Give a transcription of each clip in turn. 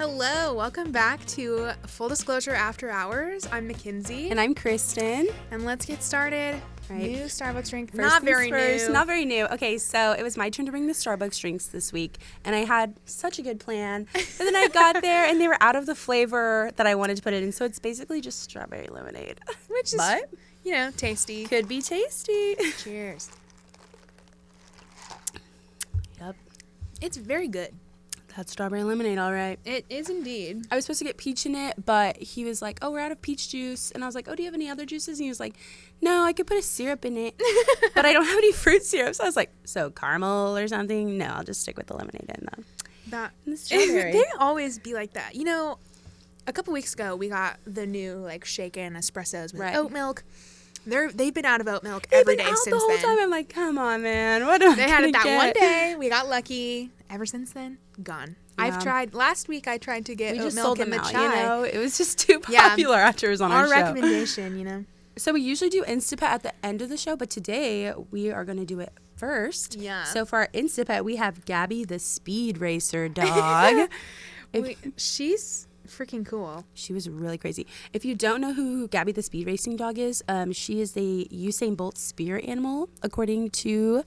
Hello, welcome back to Full Disclosure After Hours. I'm McKenzie. And I'm Kristen. And let's get started. Right. New Starbucks drink. First Not things very first, new. Not very new. Okay, so it was my turn to bring the Starbucks drinks this week. And I had such a good plan. But then I got there and they were out of the flavor that I wanted to put it in. So it's basically just strawberry lemonade. Which is, tasty. Could be tasty. Cheers. Yep. It's very good. That's strawberry lemonade, all right. It is indeed. I was supposed to get peach in it, but he was like, oh, we're out of peach juice. And I was like, oh, do you have any other juices? And he was like, no, I could put a syrup in it, but I don't have any fruit syrup. So I was like, so caramel or something? No, I'll just stick with the lemonade and the strawberry. They always be like that. You know, a couple weeks ago, we got the new, shaken espressos with oat milk. They've been out of oat milk every day since then. The whole time I'm like, come on, man. What do I They had it that get? one day. We got lucky. Ever since then, gone. Yeah. I've tried. Last week, I tried to get oat milk in the chai. You know? It was just too popular after it was on our show. Our recommendation, you know. So we usually do Instapet at the end of the show, but today we are going to do it first. Yeah. So for our Instapet, we have Gabby the Speed Racer dog. She's freaking cool. She was really crazy. If you don't know who Gabby the Speed Racing dog is, she is the Usain Bolt spirit animal, according to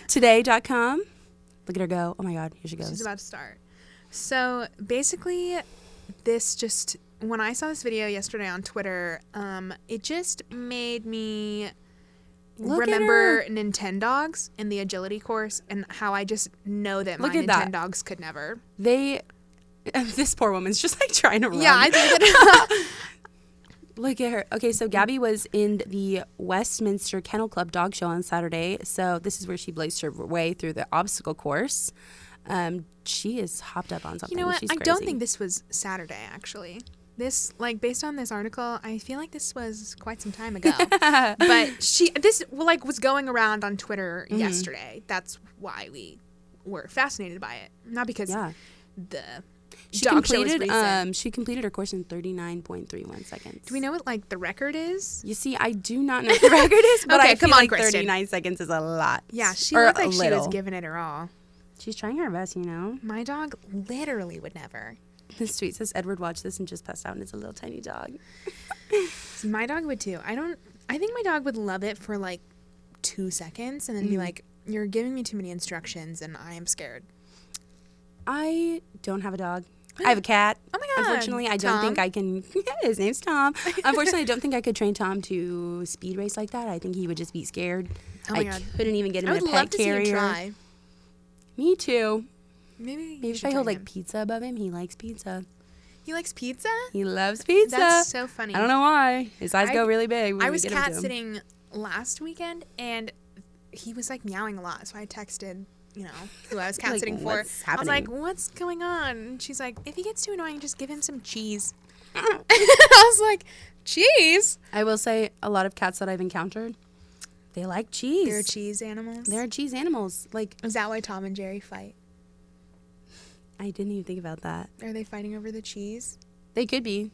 today.com. Look at her go. Oh my God, here she goes. She's about to start. So basically, when I saw this video yesterday on Twitter, it just made me remember Nintendogs and the agility course and how I just know that my Nintendogs could never. This poor woman's just trying to run. Yeah, I think that. Look at her. Okay, so Gabby was in the Westminster Kennel Club dog show on Saturday. So this is where she blazed her way through the obstacle course. She is hopped up on something. You know what? She's I crazy. don't think this was Saturday, actually. This, based on this article, I feel like this was quite some time ago. But this was going around on Twitter yesterday. That's why we were fascinated by it. Not because the dog show was recent. She completed her course in 39.31 seconds. Do we know what the record is? You see, I do not know what the record is, but okay, I feel come on, like Kristen. 39 seconds is a lot. Yeah, she looked like she was giving it her all. She's trying her best, you know. My dog literally would never. This tweet says Edward watched this and just passed out, and it's a little tiny dog. My dog would too. I think my dog would love it for 2 seconds and then be like, "You're giving me too many instructions, and I am scared." I don't have a dog. I have a cat. Oh my God. Unfortunately, I don't think I can. His name's Tom. Unfortunately, I don't think I could train Tom to speed race like that. I think he would just be scared. Oh my God. Couldn't even get him in a pet carrier. I would love to see him try. Me too. Maybe if I hold pizza above him, he likes pizza. He likes pizza? He loves pizza. That's so funny. I don't know why. His eyes go really big when I we was get cat him to him. sitting last weekend, and he was meowing a lot. So I texted, who I was cat sitting for. What's happening? I was like, "What's going on?" And she's like, "If he gets too annoying, just give him some cheese." I was like, "Cheese?" I will say a lot of cats that I've encountered, they like cheese. They're cheese animals. They're cheese animals. Is that why Tom and Jerry fight? I didn't even think about that. Are they fighting over the cheese? They could be.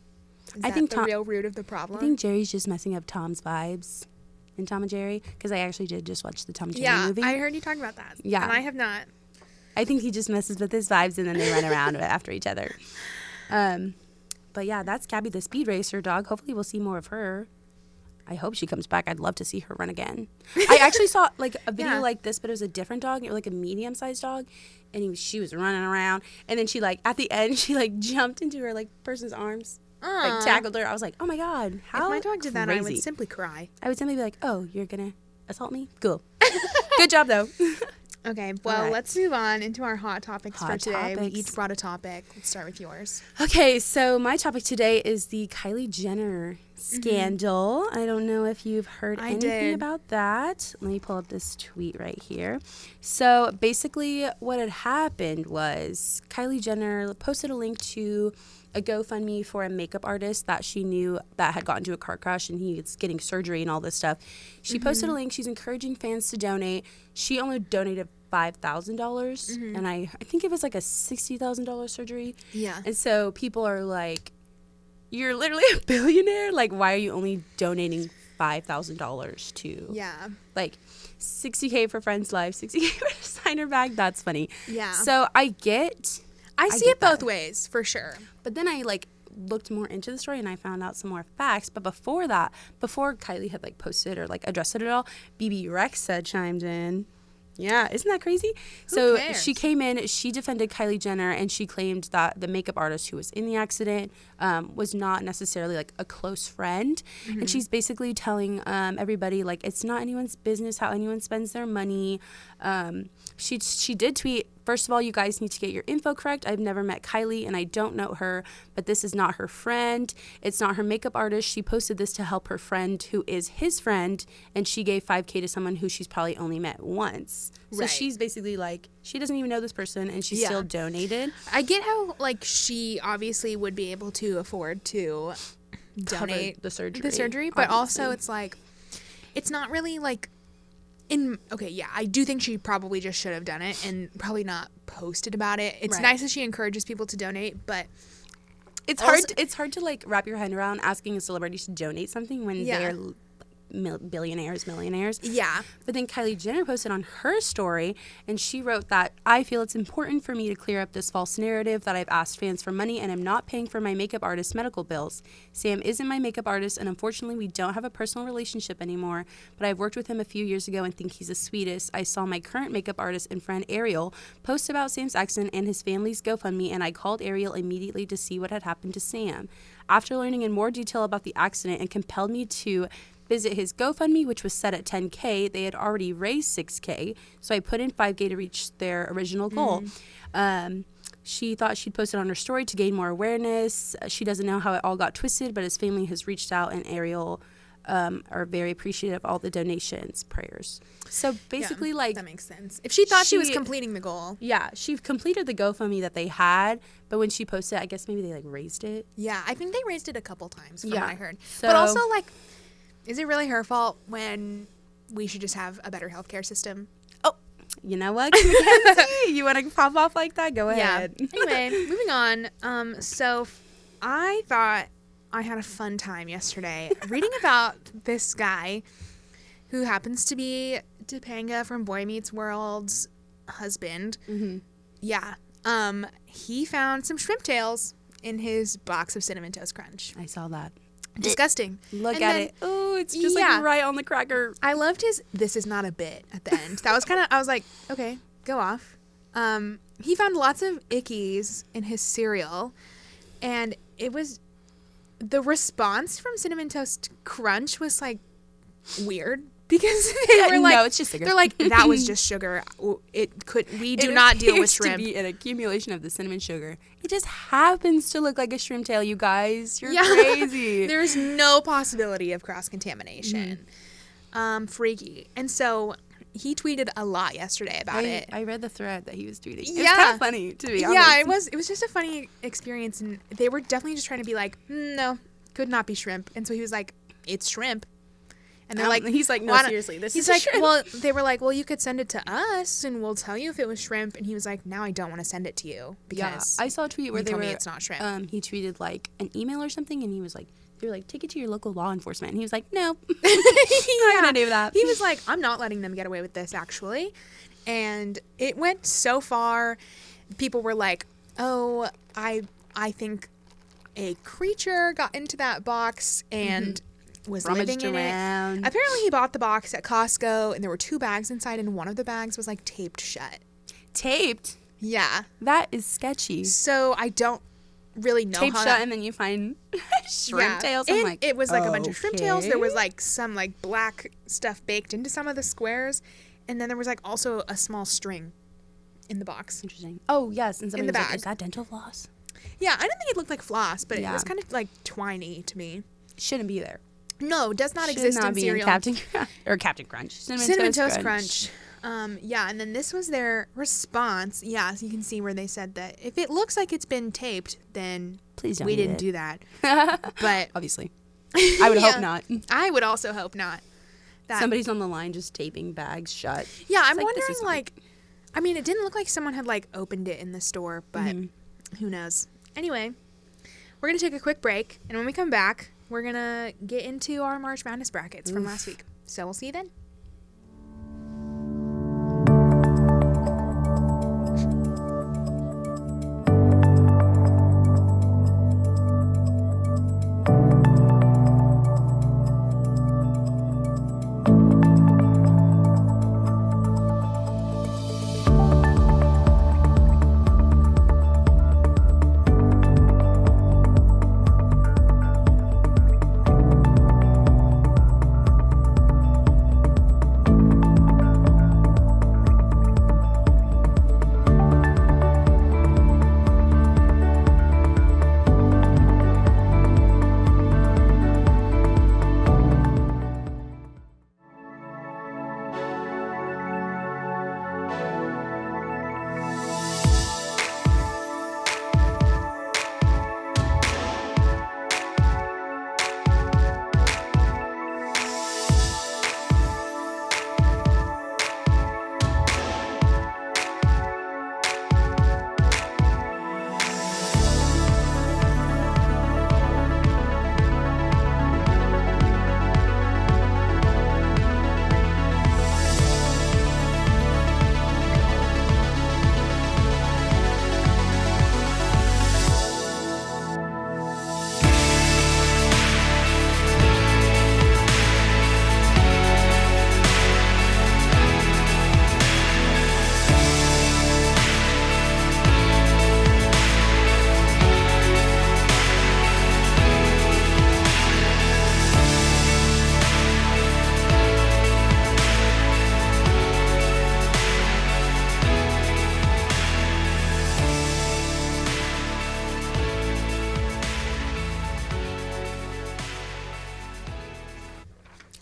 I think the real root of the problem? I think Jerry's just messing up Tom's vibes in Tom and Jerry, because I actually did just watch the Tom and Jerry movie. Yeah, I heard you talk about that. Yeah. And I have not. I think he just messes with his vibes, and then they run around after each other. But yeah, that's Gabby the Speed Racer dog. Hopefully we'll see more of her. I hope she comes back. I'd love to see her run again. I actually saw a video like this, but it was a different dog. It was a medium-sized dog, and she was running around. And then she at the end, she jumped into her person's arms, tackled her. I was like, oh my God, how if my dog did that, crazy. I would simply cry. I would simply be like, oh, you're gonna assault me? Cool. Good job though. Okay, well, let's move on into our hot topics for today. Topics. We each brought a topic. Let's start with yours. Okay, so my topic today is the Kylie Jenner scandal. I don't know if you've heard anything about that. Let me pull up this tweet right here. So basically what had happened was Kylie Jenner posted a link to a GoFundMe for a makeup artist that she knew that had gotten into a car crash and he's getting surgery and all this stuff. She posted a link. She's encouraging fans to donate. She only donated $5,000 and I think it was a $60,000 surgery. Yeah. And so people are like, you're literally a billionaire. Why are you only donating $5,000 to? Yeah. $60K for Friend's Life, $60K for a designer bag. That's funny. Yeah. So I get I see it both ways, for sure. But then I, like, looked more into the story and I found out some more facts. But before Kylie had, like, posted or, like, addressed it at all, BB Rexa chimed in. Yeah, isn't that crazy? Who cares? She came in, she defended Kylie Jenner, and she claimed that the makeup artist who was in the accident was not necessarily, like, a close friend. Mm-hmm. And she's basically telling everybody, like, it's not anyone's business how anyone spends their money. She did tweet, first of all, you guys need to get your info correct. I've never met Kylie, and I don't know her, but this is not her friend. It's not her makeup artist. She posted this to help her friend who is his friend, and she gave $5K to someone who she's probably only met once. So she's basically like, she doesn't even know this person, and she still donated. I get how, like, she obviously would be able to afford to donate the surgery, but also it's like, it's not really like, I do think she probably just should have done it and probably not posted about it. It's nice that she encourages people to donate, but it's hard. It's hard to, like, wrap your head around asking a celebrity to donate something when they're billionaires, millionaires. Yeah. But then Kylie Jenner posted on her story, and she wrote that, I feel it's important for me to clear up this false narrative that I've asked fans for money and I'm not paying for my makeup artist's medical bills. Sam isn't my makeup artist, and unfortunately we don't have a personal relationship anymore, but I've worked with him a few years ago and think he's the sweetest. I saw my current makeup artist and friend Ariel post about Sam's accident and his family's GoFundMe, and I called Ariel immediately to see what had happened to Sam. After learning in more detail about the accident, it compelled me to visit his GoFundMe, which was set at $10K. They had already raised $6K, so I put in $5K to reach their original goal. She thought she'd post it on her story to gain more awareness. She doesn't know how it all got twisted, but his family has reached out, and Ariel are very appreciative of all the donations, prayers. So basically, like, that makes sense. If she thought she was completing the goal. Yeah, she completed the GoFundMe that they had, but when she posted it, I guess maybe they, like, raised it. Yeah, I think they raised it a couple times from what I heard. So, but also, like, is it really her fault when we should just have a better healthcare system? Oh, you know what, McKenzie? You want to pop off like that? Go ahead. Anyway, moving on. So I thought I had a fun time yesterday reading about this guy who happens to be Topanga from Boy Meets World's husband. Mm-hmm. Yeah. He found some shrimp tails in his box of Cinnamon Toast Crunch. I saw that. Disgusting. Look at it. Oh, it's just like right on the cracker. I loved his "this is not a bit" at the end. That was kind of, I was like, okay, go off. He found lots of ickies in his cereal, and it was, the response from Cinnamon Toast Crunch was, like, weird. Because they were like, no, it's just sugar. They're like, that was just sugar. We do not deal with shrimp. It appears to be an accumulation of the cinnamon sugar. It just happens to look like a shrimp tail, you guys. You're crazy. There's no possibility of cross-contamination. Freaky. And so he tweeted a lot yesterday about it. I read the thread that he was tweeting. It was kind of funny, to be honest. Yeah, it was just a funny experience. And they were definitely just trying to be like, no, could not be shrimp. And so he was like, it's shrimp. And they're like, he's like, no, seriously, this is like, shrimp. Well, they were like, well, you could send it to us and we'll tell you if it was shrimp. And he was like, now I don't want to send it to you because I saw a tweet where told me it's not shrimp. He tweeted like an email or something, and he was like, they were like, take it to your local law enforcement. And he was like, no, I'm not gonna do that. He was like, I'm not letting them get away with this, actually. And it went so far. People were like, oh, I think a creature got into that box and was living in around. It. Apparently he bought the box at Costco, and there were 2 bags inside, and one of the bags was, like, taped shut. Taped? Yeah. That is sketchy. So I don't really know taped how shut, and then you find shrimp tails. And I'm like, it was like a bunch of shrimp tails. There was like some like black stuff baked into some of the squares, and then there was like also a small string in the box. Interesting. Oh yes, and somebody in the was bag. Like, is that dental floss? Yeah, I didn't think it looked like floss, but it was kind of like twiny to me. Shouldn't be there. No, does not exist in cereal. Captain Crunch. Cinnamon Toast Crunch. Yeah, and then this was their response. Yeah, so you can see where they said that if it looks like it's been taped, then please don't. We didn't do that. But obviously, I would hope not. I would also hope not. That somebody's on the line just taping bags shut. Yeah, I'm wondering like, I mean, it didn't look like someone had like opened it in the store, but who knows? Anyway, we're gonna take a quick break, and when we come back, we're going to get into our March Madness brackets from last week. So we'll see you then.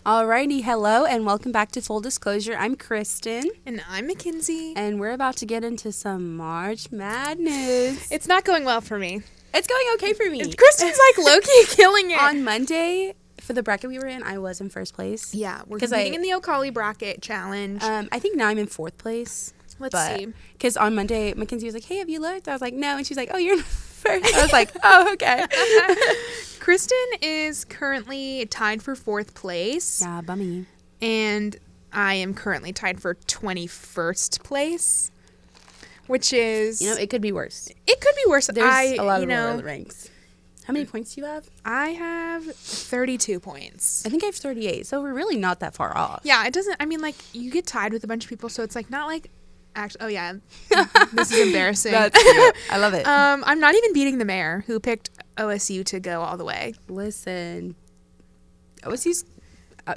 Alrighty, hello and welcome back to Full Disclosure. I'm Kristen. And I'm McKenzie. And we're about to get into some March Madness. It's not going well for me. It's going okay for me. Kristen's like low-key killing it. On Monday, for the bracket we were in, I was in first place. Yeah, we're competing in the O'Colly bracket challenge. I think now I'm in fourth place. Let's see. Because on Monday, McKenzie was like, hey, have you looked? I was like, no. And she's like, oh, you're in first. I was like, oh, okay. Kristen is currently tied for fourth place. Yeah, bummy. And I am currently tied for 21st place, which is... You know, it could be worse. It could be worse. There's a lot of lower ranks. How many points do you have? I have 32 points. I think I have 38, so we're really not that far off. Yeah, it doesn't... I mean, like, you get tied with a bunch of people, so it's, like, not like... Actually, oh, yeah. This is embarrassing. That's cute. I love it. I'm not even beating the mayor, who picked OSU to go all the way. Listen, OSU's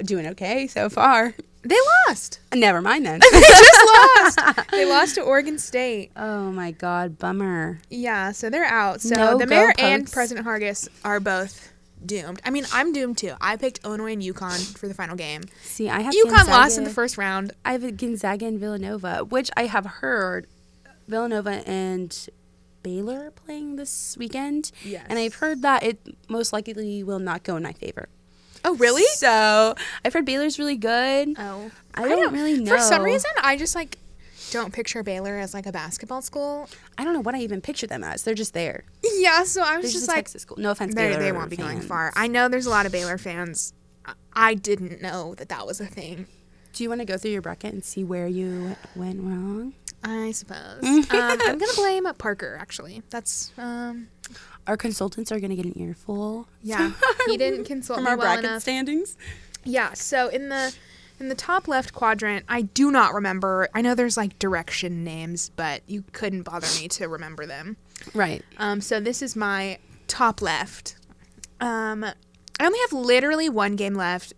doing okay so far. They lost. Never mind then. They just lost. They lost to Oregon State. Oh my God, bummer. Yeah, so they're out. So No the mayor go and Pokes. President Hargis are both doomed. I mean, I'm doomed too. I picked Illinois and UConn for the final game. See, I have UConn lost in the first round. I have Gonzaga and Villanova, which I have heard Villanova and Baylor playing this weekend. Yes. And I've heard that it most likely will not go in my favor. Oh, really? So I've heard Baylor's really good. Oh. I don't really know. For some reason, I just like don't picture Baylor as like a basketball school. I don't know what I even picture them as. They're just there. Yeah, so I was They're just a like, Texas school. No offense, Baylor they won't be going fans. far. I know there's a lot of Baylor fans. I didn't know that was a thing. Do you want to go through your bracket and see where you went wrong? I suppose. I'm gonna blame Parker. Actually, that's Our consultants are going to get an earful. yeah. He didn't consult From me our well bracket enough. standings. Yeah. So in the top left quadrant, I do not remember. I know there's like direction names, but you couldn't bother me to remember them. Right. So this is my top left. I only have literally one game left.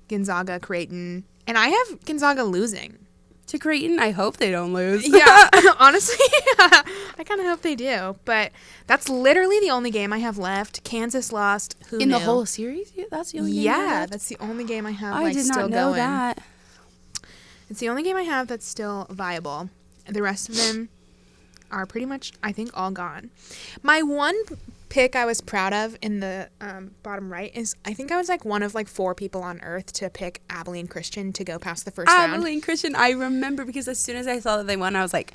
Gonzaga, Creighton, and I have Gonzaga losing. To Creighton, I hope they don't lose. Yeah, honestly, I kind of hope they do. But that's literally the only game I have left. Kansas lost. Who In knew? the whole series? That's the only game you have left? That's the only game I have. I did still not know going. that. It's the only game I have that's still viable. The rest of them are pretty much, I think, all gone. My one pick I was proud of in the bottom right is I think I was like one of like 4 people on earth to pick Abilene Christian to go past the first round. Abilene Christian, I remember because as soon as I saw that they won, I was like,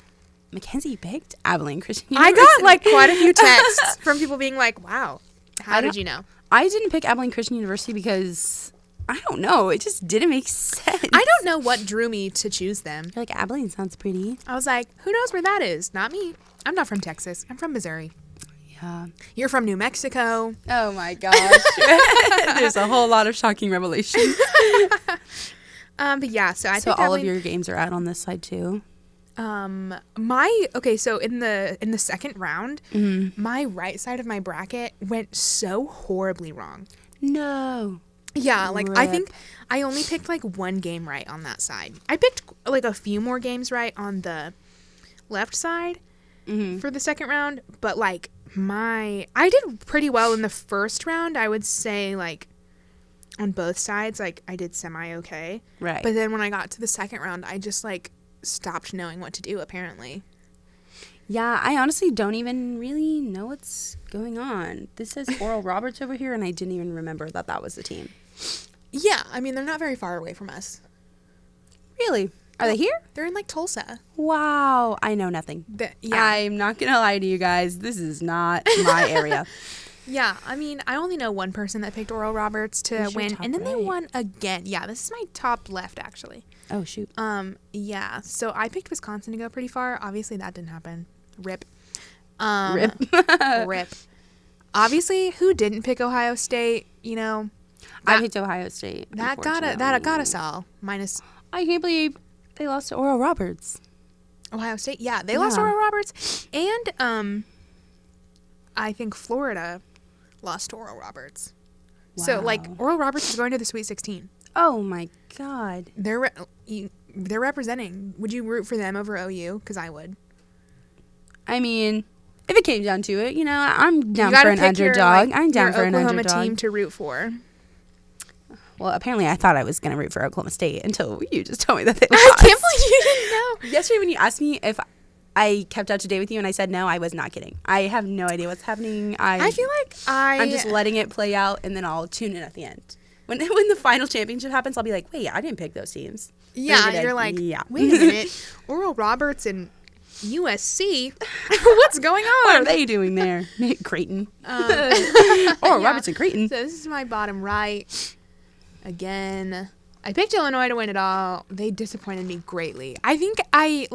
McKenzie picked Abilene Christian I University. got like quite a few texts from people being like, wow, how did you know? I didn't pick Abilene Christian University because, I don't know, it just didn't make sense. I don't know what drew me to choose them. You're like, Abilene sounds pretty. I was like, who knows where that is? Not me. I'm not from Texas. I'm from Missouri. Yeah. You're from New Mexico. Oh my gosh. There's a whole lot of shocking revelations. But yeah, so I So think all of your games are out on this side too. So in the second round, Mm-hmm. my right side of my bracket went so horribly wrong. No. Yeah, like I Rip. think I only picked like one game right on that side. I picked like a few more games right on the left side for the second round, but like I did pretty well in the first round. I would say like on both sides, like I did semi okay. Right. But then when I got to the second round, I just like stopped knowing what to do apparently. Yeah, I honestly don't even really know what's going on. This says Oral Roberts over here, and I didn't even remember that was the team. Yeah, I mean they're not very far away from us. Really? Are they here? They're in like Tulsa. Wow. I know nothing. Yeah. I'm not going to lie to you guys. This is not my area. Yeah, I mean, I only know one person that picked Oral Roberts to Who's your win, top and then they right? won again. Yeah, this is my top left, actually. Oh, shoot. Yeah, so I picked Wisconsin to go pretty far. Obviously, that didn't happen. Rip. Rip. Rip. Obviously, who didn't pick Ohio State? You know, I picked Ohio State. that got us all. Minus I can't believe they lost to Oral Roberts. Ohio State. Yeah, they lost to Oral Roberts, and I think Florida lost to Oral Roberts. Wow. So like Oral Roberts is going to the Sweet 16. Oh my God. They're representing. Would you root for them over OU? Because I would. I mean, if it came down to it, I'm down You gotta for an pick underdog. I'm down your for an Oklahoma underdog. team to root for. Well, apparently I thought I was going to root for Oklahoma State until you just told me that they I lost. can't believe you didn't know. Yesterday when you asked me if I kept up to date with you and I said no, I was not kidding. I have no idea what's happening. I feel like I'm just letting it play out, and then I'll tune in at the end. When the final championship happens, I'll be like, wait, I didn't pick those teams. Yeah, you're like, wait a minute. Oral Roberts and USC? What's going on? What are they doing there? Creighton. Oral Roberts and Creighton. So this is my bottom right. Again, I picked Illinois to win it all. They disappointed me greatly. I think I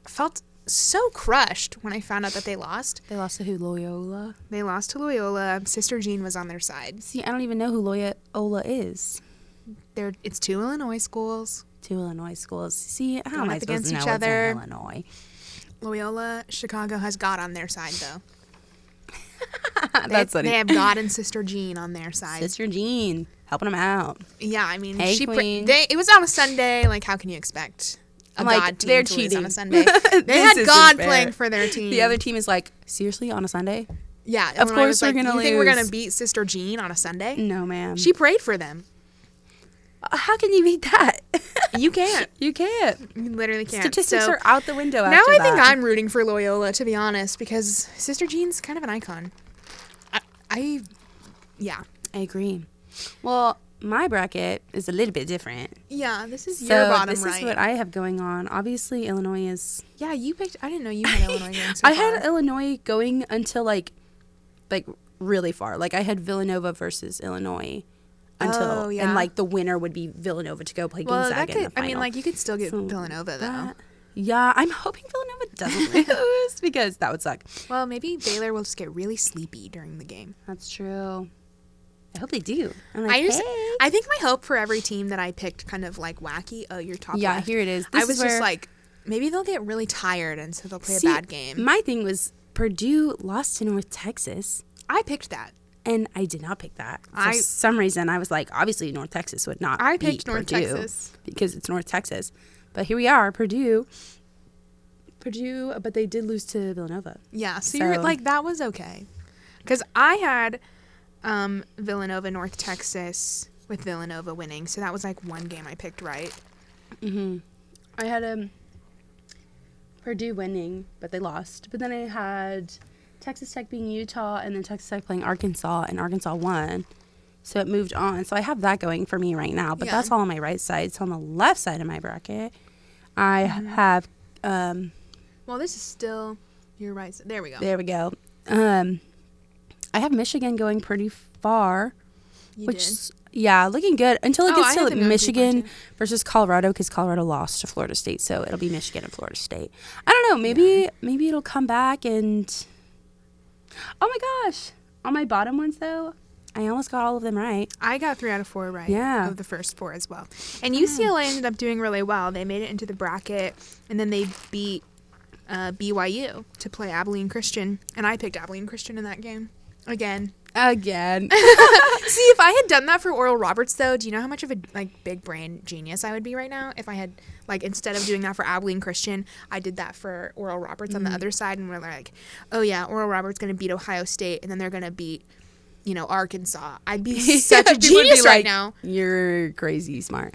felt so crushed when I found out that they lost. They lost to who? Loyola? They lost to Loyola. Sister Jean was on their side. See, I don't even know who Loyola is. It's 2 Illinois schools. 2 Illinois schools. See, how am I supposed against to know each what's other. in Illinois? Loyola, Chicago has God on their side, though. That's funny. They have God and Sister Jean on their side. Sister Jean, helping them out. Yeah, I mean, hey, queen. It was on a Sunday. Like, how can you expect a God team they're to cheating lose on a Sunday? They had God playing for their team. The other team is like, seriously, on a Sunday? Yeah, of course we're gonna lose. You think we're gonna beat Sister Jean on a Sunday? No, ma'am. She prayed for them. How can you beat that? You can't. You can't. You literally can't. Statistics are out the window now after I that. think I'm rooting for Loyola, to be honest, because Sister Jean's kind of an icon. Yeah. I agree. Well, my bracket is a little bit different. Yeah, this is your bottom this right. This is what I have going on. Obviously, Illinois is... Yeah, you picked... I didn't know you had Illinois going so I far. had Illinois going until, like really far. Like, I had Villanova versus Illinois until... yeah. And, like, the winner would be Villanova to go play Gonzaga in the final. I mean, like, you could still get Villanova, though. Yeah, I'm hoping Villanova doesn't lose because that would suck. Well, maybe Baylor will just get really sleepy during the game. That's true. I hope they do. I'm like, I think my hope for every team that I picked kind of like wacky. Oh, your top yeah, left. Here it is. I was just like, maybe they'll get really tired and so they'll play a bad game. My thing was Purdue lost to North Texas. I picked that. And I did not pick that. For some reason, I was like, obviously North Texas would not I picked beat North Purdue Texas. Because it's North Texas. But here we are, Purdue, but they did lose to Villanova. Yeah, so you're like, that was okay. Because I had Villanova, North Texas, with Villanova winning. So that was like one game I picked right. Mm-hmm. I had Purdue winning, but they lost. But then I had Texas Tech being Utah, and then Texas Tech playing Arkansas, and Arkansas won. So it moved on. So I have that going for me right now. But that's all on my right side. So on the left side of my bracket, I have... well, this is still your right side. There we go. There we go. I have Michigan going pretty far. Yeah, looking good until it gets to Michigan versus Colorado, because Colorado lost to Florida State, so it'll be Michigan and Florida State. I don't know, maybe it'll come back and... Oh my gosh! On my bottom ones though, I almost got all of them right. I got 3 out of 4 right. Yeah. Of the first 4 as well. And UCLA ended up doing really well. They made it into the bracket, and then they beat BYU to play Abilene Christian, and I picked Abilene Christian in that game. Again. See, if I had done that for Oral Roberts, though, do you know how much of a big brain genius I would be right now? If I had, instead of doing that for Abilene Christian, I did that for Oral Roberts on the other side, and we're like, oh yeah, Oral Roberts going to beat Ohio State, and then they're going to beat, Arkansas. I'd be such a genius right now. You're crazy smart.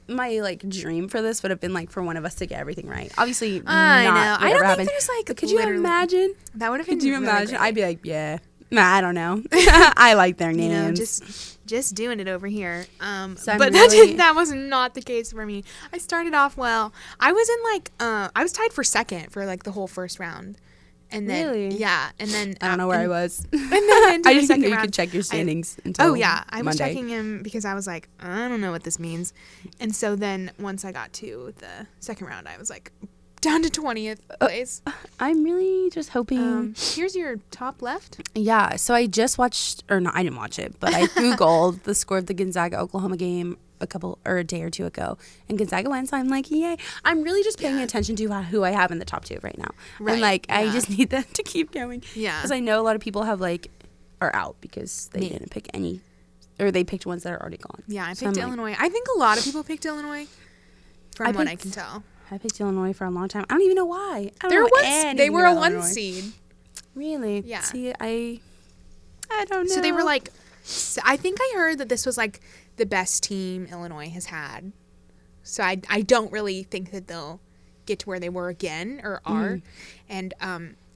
My dream for this would have been for one of us to get everything right. Obviously, I know. I don't think there's But could you imagine? That would have been. Could you really imagine? great. I'd be like, yeah. Nah, I don't know. I like their names. Just doing it over here. So but that was not the case for me. I started off well. I was in I was tied for second for the whole first round. And then and then I don't know where I was. And then I didn't know you could check your standings until I was Monday. checking him because I was like, I don't know what this means. And so then once I got to the second round, I was like, down to 20th place. I'm really just hoping. Here's your top left. Yeah, so I just watched, or no, I didn't watch it, but I Googled the score of the Gonzaga-Oklahoma game a day or two ago, and Gonzaga went, so I'm like, yay. I'm really just paying attention to who I have in the top 2 right now. Right. And I just need them to keep going. Yeah. Because I know a lot of people have are out because they didn't pick any, or they picked ones that are already gone. Yeah, I picked Illinois. I think a lot of people picked Illinois, from what I can tell. I picked Illinois for a long time. I don't even know why. They were a 1 seed. Really? Yeah. See, I don't know. So they were I think I heard that this was the best team Illinois has had. So I don't really think that they'll get to where they were again or are. And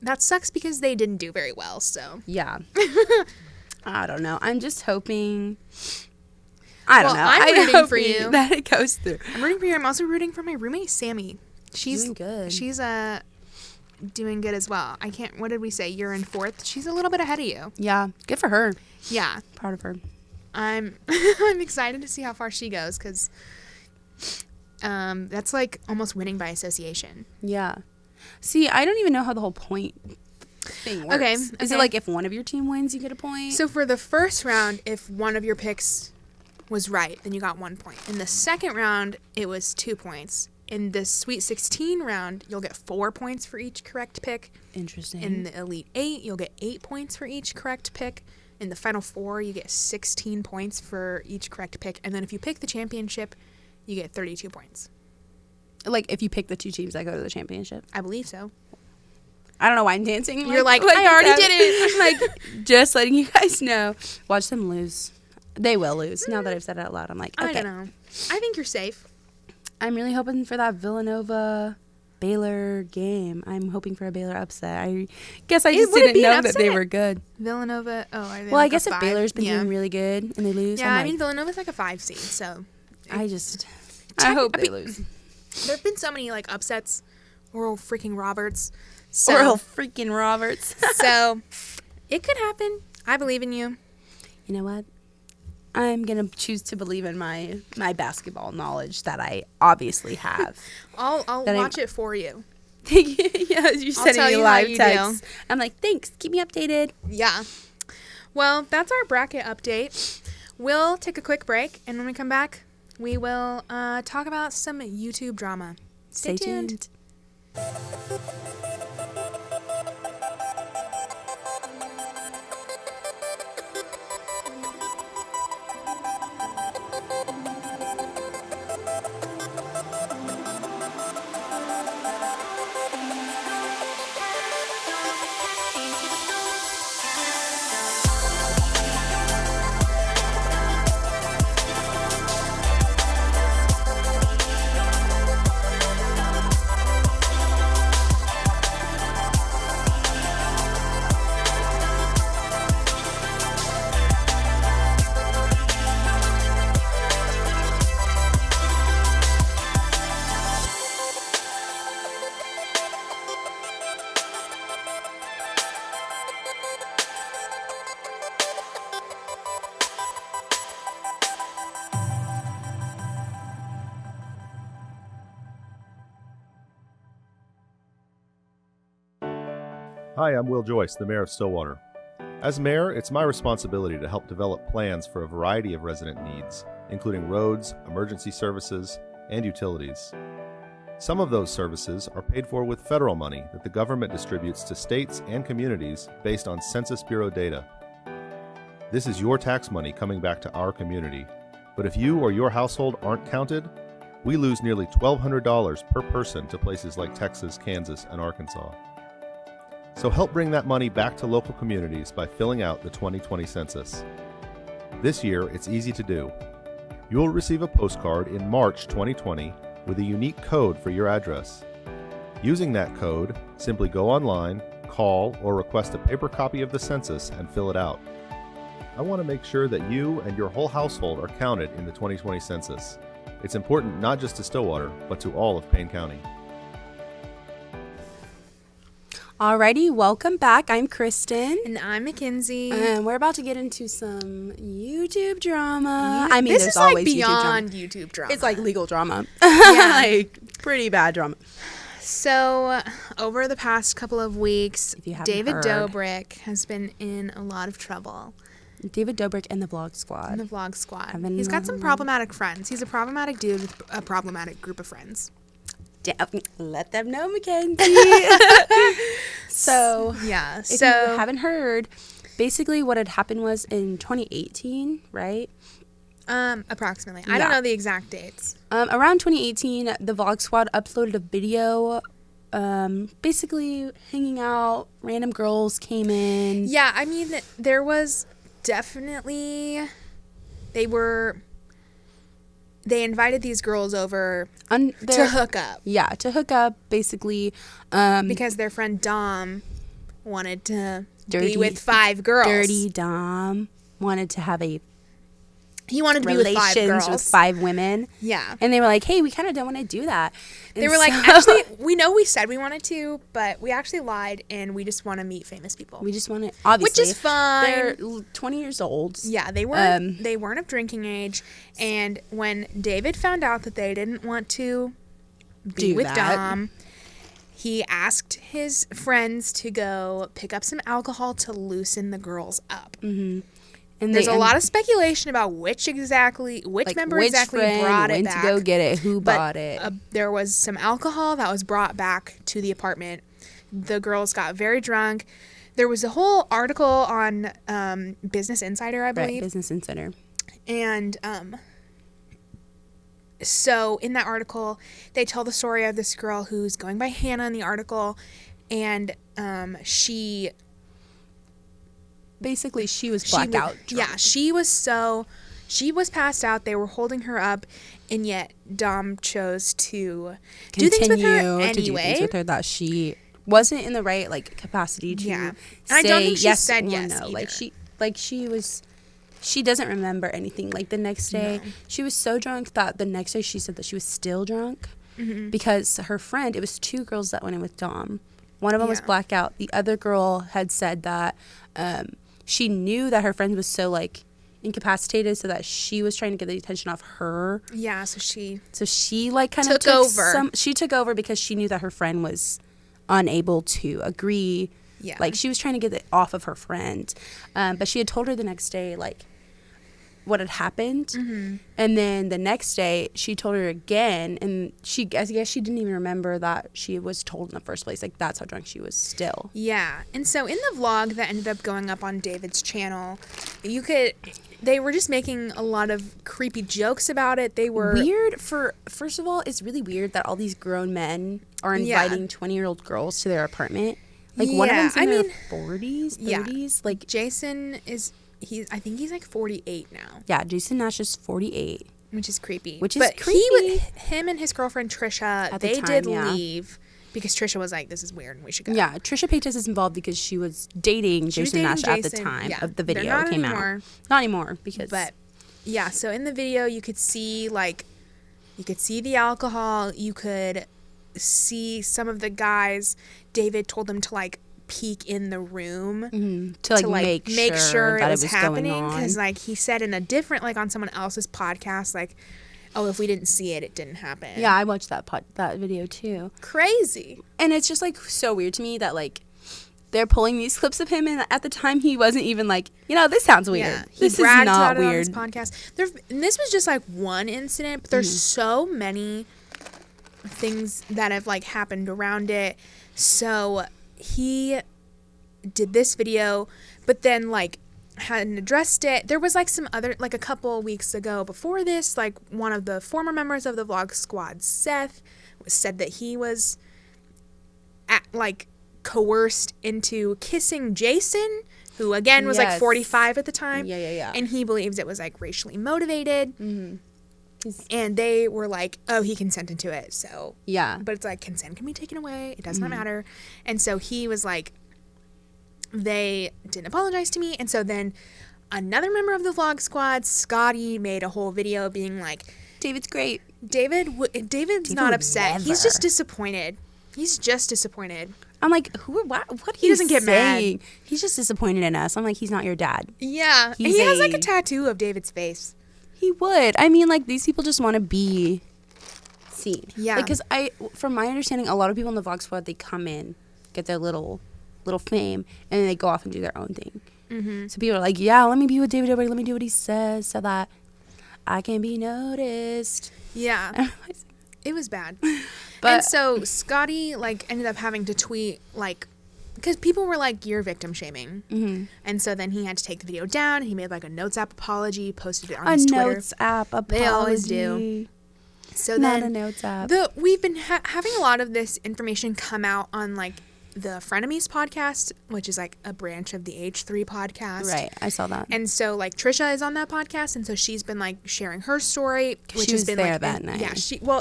that sucks because they didn't do very well. So yeah. I don't know. I'm just hoping. I don't know. I'm rooting for you that it goes through. I'm rooting for you. I'm also rooting for my roommate Sammy. She's doing good. She's doing good as well. What did we say? You're in 4th. She's a little bit ahead of you. Yeah, good for her. Yeah, proud of her. I'm excited to see how far she goes because that's like almost winning by association. Yeah. See, I don't even know how the whole point thing works. Okay. Is it like if one of your team wins, you get a point? So for the first round, if one of your picks was right, then you got 1 point. In the second round, it was 2 points. In the Sweet 16 round, you'll get 4 points for each correct pick. Interesting. In the Elite 8, you'll get 8 points for each correct pick. In the Final 4, you get 16 points for each correct pick. And then if you pick the championship, you get 32 points. Like if you pick the 2 teams that go to the championship? I believe so. I don't know why I'm dancing. You're like I already did it. I'm like, just letting you guys know. Watch them lose. They will lose. Now that I've said it out loud, I'm like, okay. I don't know. I think you're safe. I'm really hoping for that Villanova-Baylor game. I'm hoping for a Baylor upset. I guess I just didn't know that they were good. Villanova, are they well, I guess if Baylor's been doing really good and they lose, yeah, I mean, Villanova's like a 5 seed, so. I hope they lose. There have been so many, like, upsets. Oral freaking Roberts. So, so, it could happen. I believe in you. You know what? I'm going to choose to believe in my basketball knowledge that I obviously have. I'll watch it for you. Yeah, you're sending me live texts. I'm like, thanks. Keep me updated. Yeah. Well, that's our bracket update. We'll take a quick break, and when we come back, we will talk about some YouTube drama. Stay tuned. Hi, I'm Will Joyce, the Mayor of Stillwater. As Mayor, it's my responsibility to help develop plans for a variety of resident needs, including roads, emergency services, and utilities. Some of those services are paid for with federal money that the government distributes to states and communities based on Census Bureau data. This is your tax money coming back to our community, but if you or your household aren't counted, we lose nearly $1,200 per person to places like Texas, Kansas, and Arkansas. So help bring that money back to local communities by filling out the 2020 census. This year, it's easy to do. You'll receive a postcard in March 2020 with a unique code for your address. Using that code, simply go online, call, or request a paper copy of the census and fill it out. I want to make sure that you and your whole household are counted in the 2020 census. It's important not just to Stillwater, but to all of Payne County. Alrighty, welcome back. I'm Kristen. And I'm McKenzie. And we're about to get into some YouTube drama. I mean, this there's is like always beyond YouTube drama. It's like legal drama. Yeah. Like pretty bad drama. So, over the past couple of weeks, David heard. Dobrik has been in a lot of trouble. David Dobrik and the Vlog Squad. He's got some problematic friends. He's a problematic dude with a problematic group of friends. Let them know, McKenzie. So, yeah. If you haven't heard, basically what had happened was in 2018, right? Approximately. I don't know the exact dates. Around 2018, the Vlog Squad uploaded a video, basically hanging out. Random girls came in. Yeah, I mean, there was definitely, they were they invited these girls over to hook up. Yeah, to hook up, basically. Because their friend Dom wanted to be with 5 girls. Dirty Dom wanted to have he wanted to be with 5 girls. With 5 women. Yeah. And they were like, hey, we kind of don't want to do that. They were like, actually, we know we said we wanted to, but we actually lied, and we just want to meet famous people. We just want to, obviously. Which is fine. They're 20 years old. Yeah, they weren't of drinking age. And when David found out that they didn't want to be with Dom, he asked his friends to go pick up some alcohol to loosen the girls up. Mm-hmm. And there's a lot of speculation about which member exactly brought it back. When to go get it, who bought it. There was some alcohol that was brought back to the apartment. The girls got very drunk. There was a whole article on Business Insider, I believe. Right, Business Insider. And so in that article, they tell the story of this girl who's going by Hannah in the article, and she... Basically, she was blackout drunk. Yeah, she was passed out. They were holding her up, and yet Dom chose to do things with her anyway. To do things with her that she wasn't in the right capacity to say and I don't think she said yes no. Either. She doesn't remember anything. Like the next day, she was so drunk that the next day she said that she was still drunk because her friend. It was 2 girls that went in with Dom. One of them was blackout. The other girl had said that. She knew that her friend was so incapacitated, so that she was trying to get the attention off her. Yeah, so she kind of took over. She took over because she knew that her friend was unable to agree. Yeah, she was trying to get it off of her friend, but she had told her the next day what had happened, and then the next day she told her again, and I guess she didn't even remember that she was told in the first place. That's how drunk she was still. Yeah, and so in the vlog that ended up going up on David's channel, they were just making a lot of creepy jokes about it. They were weird. First of all, it's really weird that all these grown men are inviting 20-year-old girls to their apartment. One of them's in their 40s, 30s. Yeah. Jason is. I think he's 48 now. Yeah, Jason Nash is 48. Which is creepy. Him and his girlfriend Trisha, they did leave because Trisha was like, this is weird and we should go. Yeah, Trisha Paytas is involved because she was dating Jason Nash at the time of the video came out. Not anymore. But, yeah, so in the video you could see, the alcohol. You could see some of the guys. David told them to, peek in the room to make sure that it was happening, because he said in a different on someone else's podcast if we didn't see it, it didn't happen. Yeah, I watched that video too. Crazy. And it's just so weird to me that they're pulling these clips of him, and at the time he wasn't even this sounds weird. Yeah, this is not weird. On his podcast. And this was just one incident, but there's so many things that have happened around it. So he did this video, but then hadn't addressed it. There was some other a couple weeks ago before this, one of the former members of the vlog squad, Seth, said that he was coerced into kissing Jason, who again was 45 at the time. Yeah. And he believes it was racially motivated. And they were he consented to it. So yeah, but it's consent can be taken away. It does not matter. And so he was they didn't apologize to me. And so then another member of the vlog squad, Scotty, made a whole video being David's great. David's not upset. Never. He's just disappointed. I'm what he doesn't get saying? Mad. He's just disappointed in us. I'm he's not your dad. Yeah. He has a tattoo of David's face. He would. I mean, these people just want to be seen. Yeah. Because from my understanding, a lot of people in the vlog squad, they come in, get their little fame, and then they go off and do their own thing. Mm-hmm. So people are yeah, let me be with David Dobrik, let me do what he says so that I can be noticed. Yeah. It was bad. And so Scotty, ended up having to tweet, because people were you're victim shaming. Mm-hmm. And so then he had to take the video down. He made a Notes app apology, posted it on his Twitter. A Notes app apology. They always do. So not then a Notes app. We've been having a lot of this information come out on the Frenemies podcast, which is like a branch of the H3 podcast. Right, I saw that. And so like Trisha is on that podcast, and so she's been like sharing her story, which she has was been there like that night. Yeah,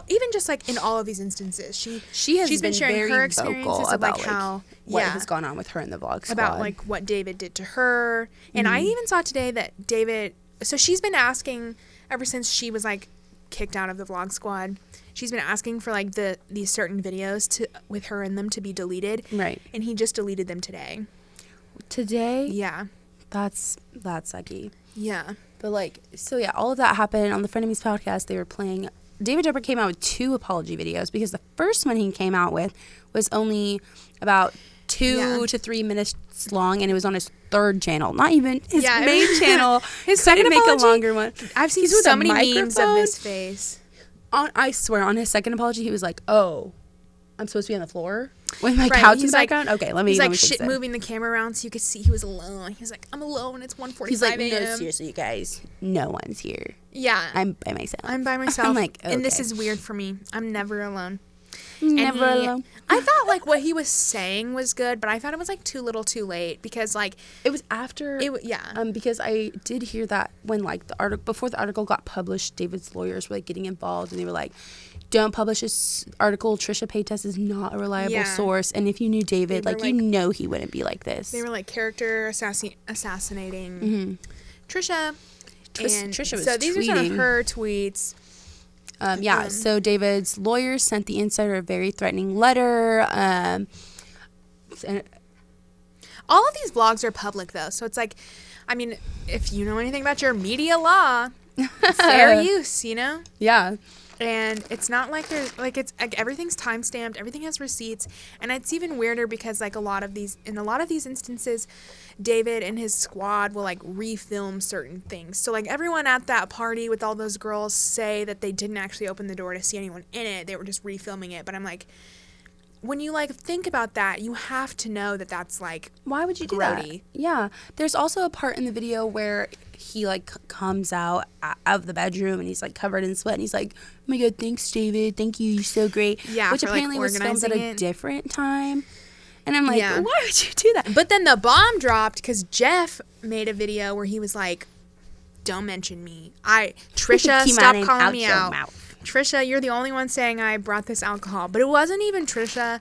even just like in all of these instances, she's been sharing very her experiences vocal of about like how what has gone on with her in the vlog squad. About like what David did to her. And I even saw today that David, so she's been asking ever since she was like kicked out of the vlog squad, she's been asking for like these certain videos with her in them to be deleted. Right. And he just deleted them today. Today? Yeah. That's sucky. Yeah. But like, so yeah, all of that happened on the Frenemies podcast. They were playing, David Dobrik came out with 2 apology videos because the first one he came out with was only about 2 to 3 minutes long, and it was on his 3rd channel, not even his main channel. His second make apology, a longer one. I've seen so many memes of this face. I swear, on his second apology, he was like, "Oh, I'm supposed to be on the floor with my couch in the background." Okay, let me. He's let like me fix it. moving the camera around so you could see he was alone. He was like, "I'm alone. It's 1:45 He's like, a.m." "No, seriously, you guys, no one's here. Yeah, I'm by myself. I'm by myself." I'm like, okay. And this is weird for me. I'm never alone. Never alone. I thought like what he was saying was good, but I thought it was like too little, too late because like it was after. Because I did hear that when like the article before the article got published, David's lawyers were like getting involved, and they were like, "Don't publish this article. Trisha Paytas is not a reliable source." And if you knew David, like you know he wouldn't be like this. They were like character assassinating Trisha. Trisha was so these are some of her tweets. So David's lawyers sent the insider a very threatening letter. And all of these vlogs are public, though. So it's like, I mean, if you know anything about your media law, fair use, you know? Yeah. And it's not like there's, like, it's, like, everything's time-stamped, everything has receipts, and it's even weirder because, like, in a lot of these instances, David and his squad will, like, refilm certain things. So, like, everyone at that party with all those girls say that they didn't actually open the door to see anyone in it, they were just refilming it, but I'm like, when you, like, think about that, you have to know that that's, like, why would you do grody. that? Yeah. There's also a part in the video where he, like, comes out of the bedroom and he's, like, covered in sweat. And he's like, "Oh, my God, thanks, David. Thank you. You're so great." Yeah, which for, apparently like, was filmed at a it. different time. And I'm like, why would you do that? But then the bomb dropped because Jeff made a video where he was like, "Don't mention me. Trisha, stop calling me out. Trisha, you're the only one saying I brought this alcohol." But it wasn't even Trisha.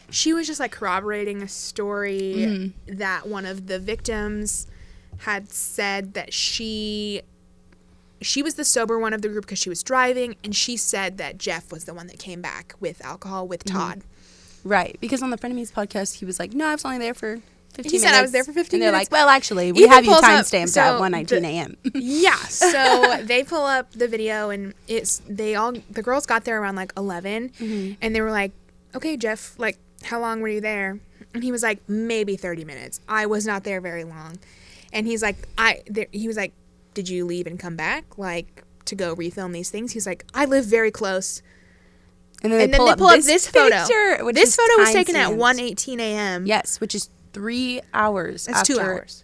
She was just like corroborating a story that one of the victims had said that she was the sober one of the group because she was driving, and she said that Jeff was the one that came back with alcohol with Todd. Right, because on the Frenemies podcast, he was like, "No, I was only there for 15 minutes." He said I was there for 15 minutes. And they're minutes. like, "Well, actually, we have you time-stamped at 1:19 a.m. Yeah, so they pull up the video, and the girls got there around like 11, and they were like, "Okay, Jeff, like, how long were you there?" And he was like, "Maybe 30 minutes. I was not there very long." And he's like, he was like, "Did you leave and come back, like, to go refilm these things?" He's like, "I live very close." And then they pull up this photo. This photo was taken at 1:18 a.m. Yes, which is 3 hours. That's 2 hours.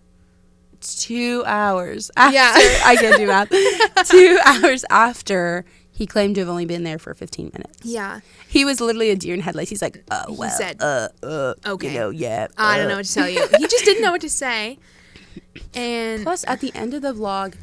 It's 2 hours after. Yeah. I can't do math. 2 hours after he claimed to have only been there for 15 minutes. Yeah. He was literally a deer in headlights. He's like, he said, okay. You know, yeah. I don't know what to tell you. He just didn't know what to say. And plus, at the end of the vlog,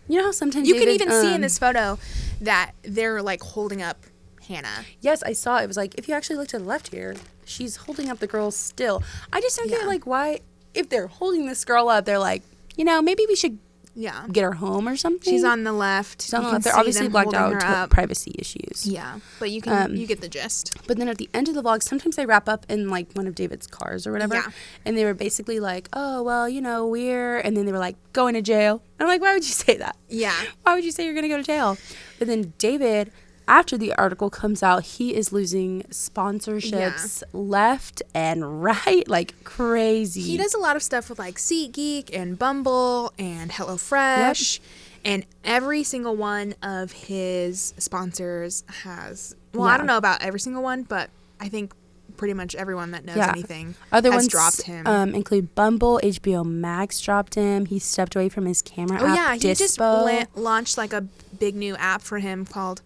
you know how sometimes you can even see in this photo that they're like holding up Hannah. Yes, I saw it. It was like, if you actually look to the left here, she's holding up the girl still. I just don't get, like, why, if they're holding this girl up, they're like, you know, maybe we should get her home or something. She's on the left. She's on the left. They're obviously blacked out privacy issues. Yeah, but you can you get the gist. But then at the end of the vlog, sometimes they wrap up in, like, one of David's cars or whatever. Yeah. And they were basically like, "Oh, well, you know, and then they were like, going to jail." I'm like, why would you say that? Yeah. Why would you say you're going to go to jail? But then David, after the article comes out, he is losing sponsorships left and right, like crazy. He does a lot of stuff with like SeatGeek and Bumble and HelloFresh, and every single one of his sponsors has, I don't know about every single one, but I think pretty much everyone that knows anything has dropped him. Include Bumble, HBO Max dropped him. He stepped away from his camera app, he Dispo. just launched like a big new app for him called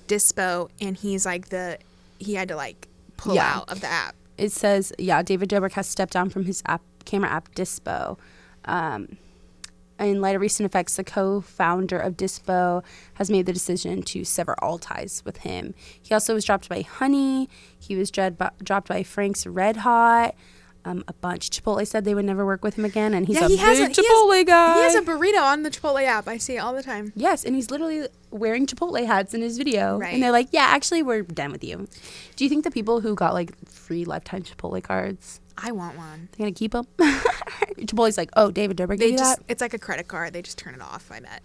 Dispo, and he's like he had to like pull out of the app. it says, David Dobrik has stepped down from his camera app Dispo. In light of recent effects, the co-founder of Dispo has made the decision to sever all ties with him. He also was dropped by Honey. He was dropped by Frank's Red Hot. A bunch. Chipotle said they would never work with him again, and he's big Chipotle guy. He has a burrito on the Chipotle app. I see it all the time. Yes, and he's literally wearing Chipotle hats in his video. Right. And they're like, yeah, actually, we're done with you. Do you think the people who got, like, free lifetime Chipotle cards, I want one. they're going to keep them? Chipotle's like, oh, David Dobrik gave you that? It's like a credit card. They just turn it off, I bet.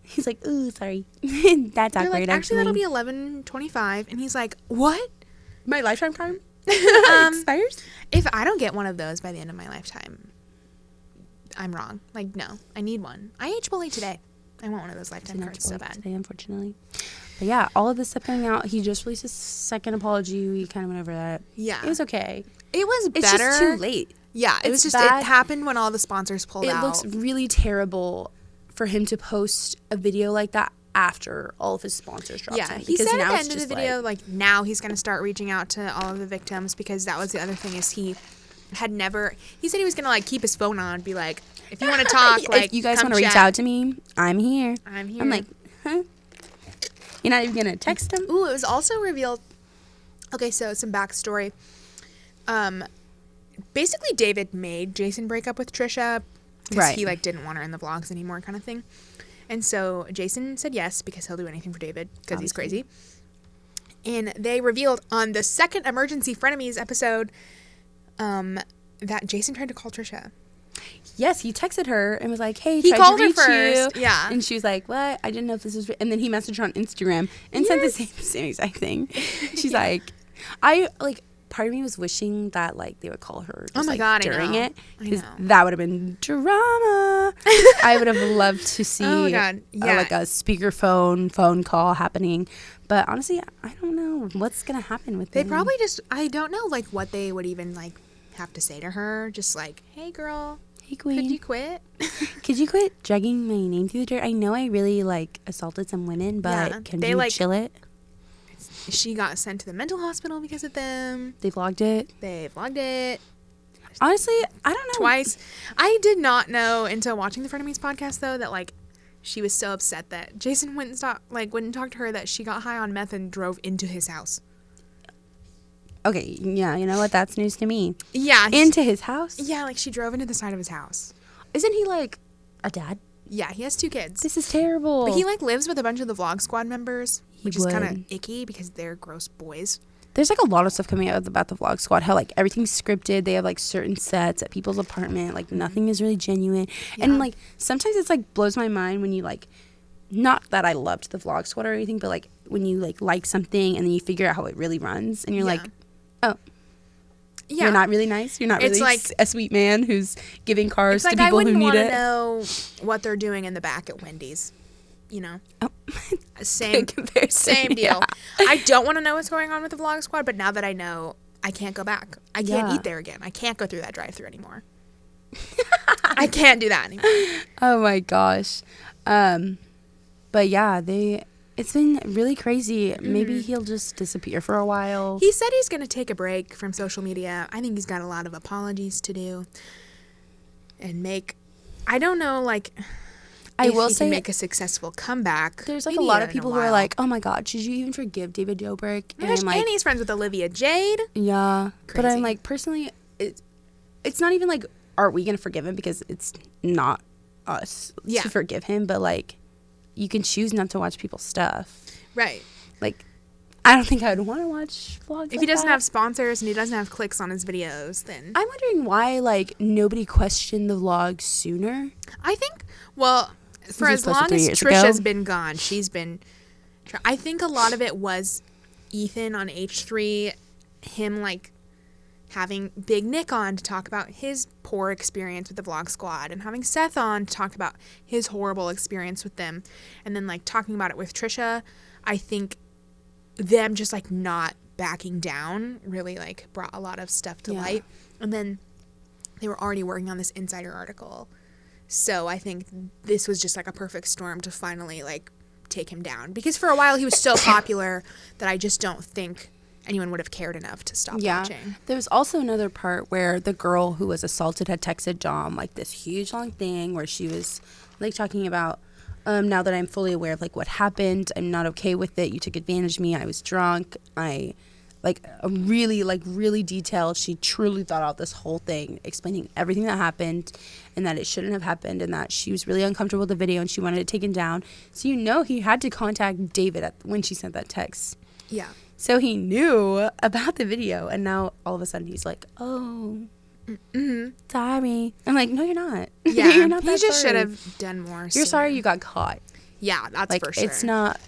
He's like, ooh, sorry. That's They're awkward, like, actually, that'll be $11.25. And he's like, what? My lifetime card expires? If I don't get one of those by the end of my lifetime, I'm wrong. Like, no, I need one. I ate Chipotle today. I want one of those lifetime cards so bad. Today, unfortunately. But yeah, all of this stuff coming out. He just released his second apology. We kind of went over that. Yeah. It was okay. It was better. It's just too late. Yeah, it was just, it happened when all the sponsors pulled out. It looks really terrible for him to post a video like that after all of his sponsors dropped him. He said at the end of the video, like, now he's going to start reaching out to all of the victims, because that was the other thing, is he said he was going to, like, keep his phone on and be like, if you want to talk, like, if you guys want to reach out to me, I'm here. I'm like, huh? You're not even going to text him? Ooh, it was also revealed. Okay, so some backstory. Basically, David made Jason break up with Trisha because he, like, didn't want her in the vlogs anymore, kind of thing. And so Jason said yes, because he'll do anything for David, because he's crazy. And they revealed on the second Emergency Frenemies episode that Jason tried to call Trisha. Yes, he texted her and was like, hey, he tried called to reach her first. you. Yeah. And she was like, what? I didn't know if this was... And then he messaged her on Instagram and sent the same exact thing. She's like... Part of me was wishing that, like, they would call her just, during it. Because that would have been drama. I would have loved to see like a speakerphone phone call happening. But honestly, I don't know what's going to happen with them. They probably just... I don't know, like, what they would even, like, have to say to her. Just like, hey, girl. Hey, queen. Could you quit? Could you quit dragging my name through the dirt? I know I really, like, assaulted some women, but can you chill it? She got sent to the mental hospital because of them. They vlogged it. Honestly, I don't know. Twice. I did not know until watching the Frenemies podcast, though, that, like, she was so upset that Jason wouldn't talk to her, that she got high on meth and drove into his house. Okay, yeah, you know what? That's news to me. Yeah. Into his house? Yeah, like, she drove into the side of his house. Isn't he, like, a dad? Yeah, he has 2 kids. This is terrible. But he, like, lives with a bunch of the Vlog Squad members, which is kind of icky because they're gross boys. There's, like, a lot of stuff coming out about the Vlog Squad, how, like, everything's scripted. They have, like, certain sets at people's apartment. Like, nothing is really genuine. Yeah. And, like, sometimes it's, like, blows my mind when you, like, not that I loved the Vlog Squad or anything, but, like, when you, like something and then you figure out how it really runs and you're like, oh. Yeah. You're not really nice. You're not really like a sweet man who's giving cars to people who need it. I wouldn't want to know what they're doing in the back at Wendy's. You know? Oh. Same deal. Yeah. I don't want to know what's going on with the Vlog Squad, but now that I know, I can't go back. I can't eat there again. I can't go through that drive-thru anymore. I can't do that anymore. Oh my gosh. But yeah, it's been really crazy. Maybe he'll just disappear for a while. He said he's going to take a break from social media. I think he's got a lot of apologies to do and make. I don't know, like, I will say, can make a successful comeback. There's, like, a lot of people who are like, oh my God, should you even forgive David Dobrik? And I'm like, and he's friends with Olivia Jade. Yeah. Crazy. But I'm like, personally, it's not even like, are we going to forgive him? Because it's not us to forgive him. But, like, you can choose not to watch people's stuff. Right. Like, I don't think I would want to watch vlogs if he doesn't have sponsors and he doesn't have clicks on his videos, then... I'm wondering why, like, nobody questioned the vlogs sooner. I think, well, for as long as Trisha's been gone, she's been... I think a lot of it was Ethan on H3, him, like, having Big Nick on to talk about his poor experience with the Vlog Squad, and having Seth on to talk about his horrible experience with them, and then, like, talking about it with Trisha. I think them just, like, not backing down really, like, brought a lot of stuff to light. And then they were already working on this Insider article, so I think this was just, like, a perfect storm to finally, like, take him down, because for a while he was so popular that I just don't think anyone would have cared enough to stop Yeah. watching. There was also another part where the girl who was assaulted had texted Dom like this huge long thing where she was like talking about now that I'm fully aware of like what happened, I'm not okay with it. You took advantage of me. I was drunk. I really detailed. She truly thought out this whole thing, explaining everything that happened and that it shouldn't have happened and that she was really uncomfortable with the video and she wanted it taken down. So he had to contact David when she sent that text. Yeah. So he knew about the video, and now all of a sudden he's like, "Oh, sorry." I'm like, "No, you're not. Yeah, you're not. He just should have done more. You're sooner. sorry you got caught. Yeah, that's Like for sure. it's not.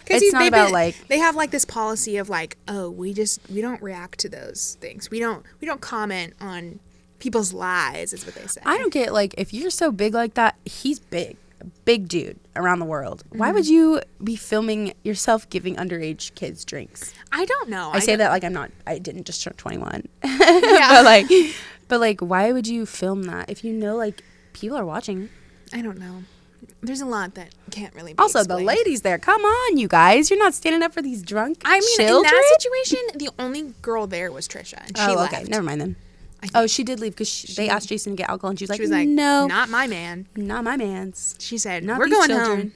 Because It's not about like they have like this policy of like, oh, we don't react to those things. We don't comment on people's lies, is what they say. I don't get like if you're so big like that. He's big, a big dude around the world. Why would you be filming yourself giving underage kids drinks? I don't know. I say that like I didn't just turn 21. Yeah. but like, why would you film that if you know like people are watching? I don't know. There's a lot that can't really be Also, explained. the ladies there, come on, you guys. You're not standing up for these drunk children? In that situation, the only girl there was Trisha, and she left. Okay. Never mind then. I think Oh, she did leave because they asked Jason to get alcohol, and she was she was like, no, not my man. not my man's. She said, Not we're these going children." home.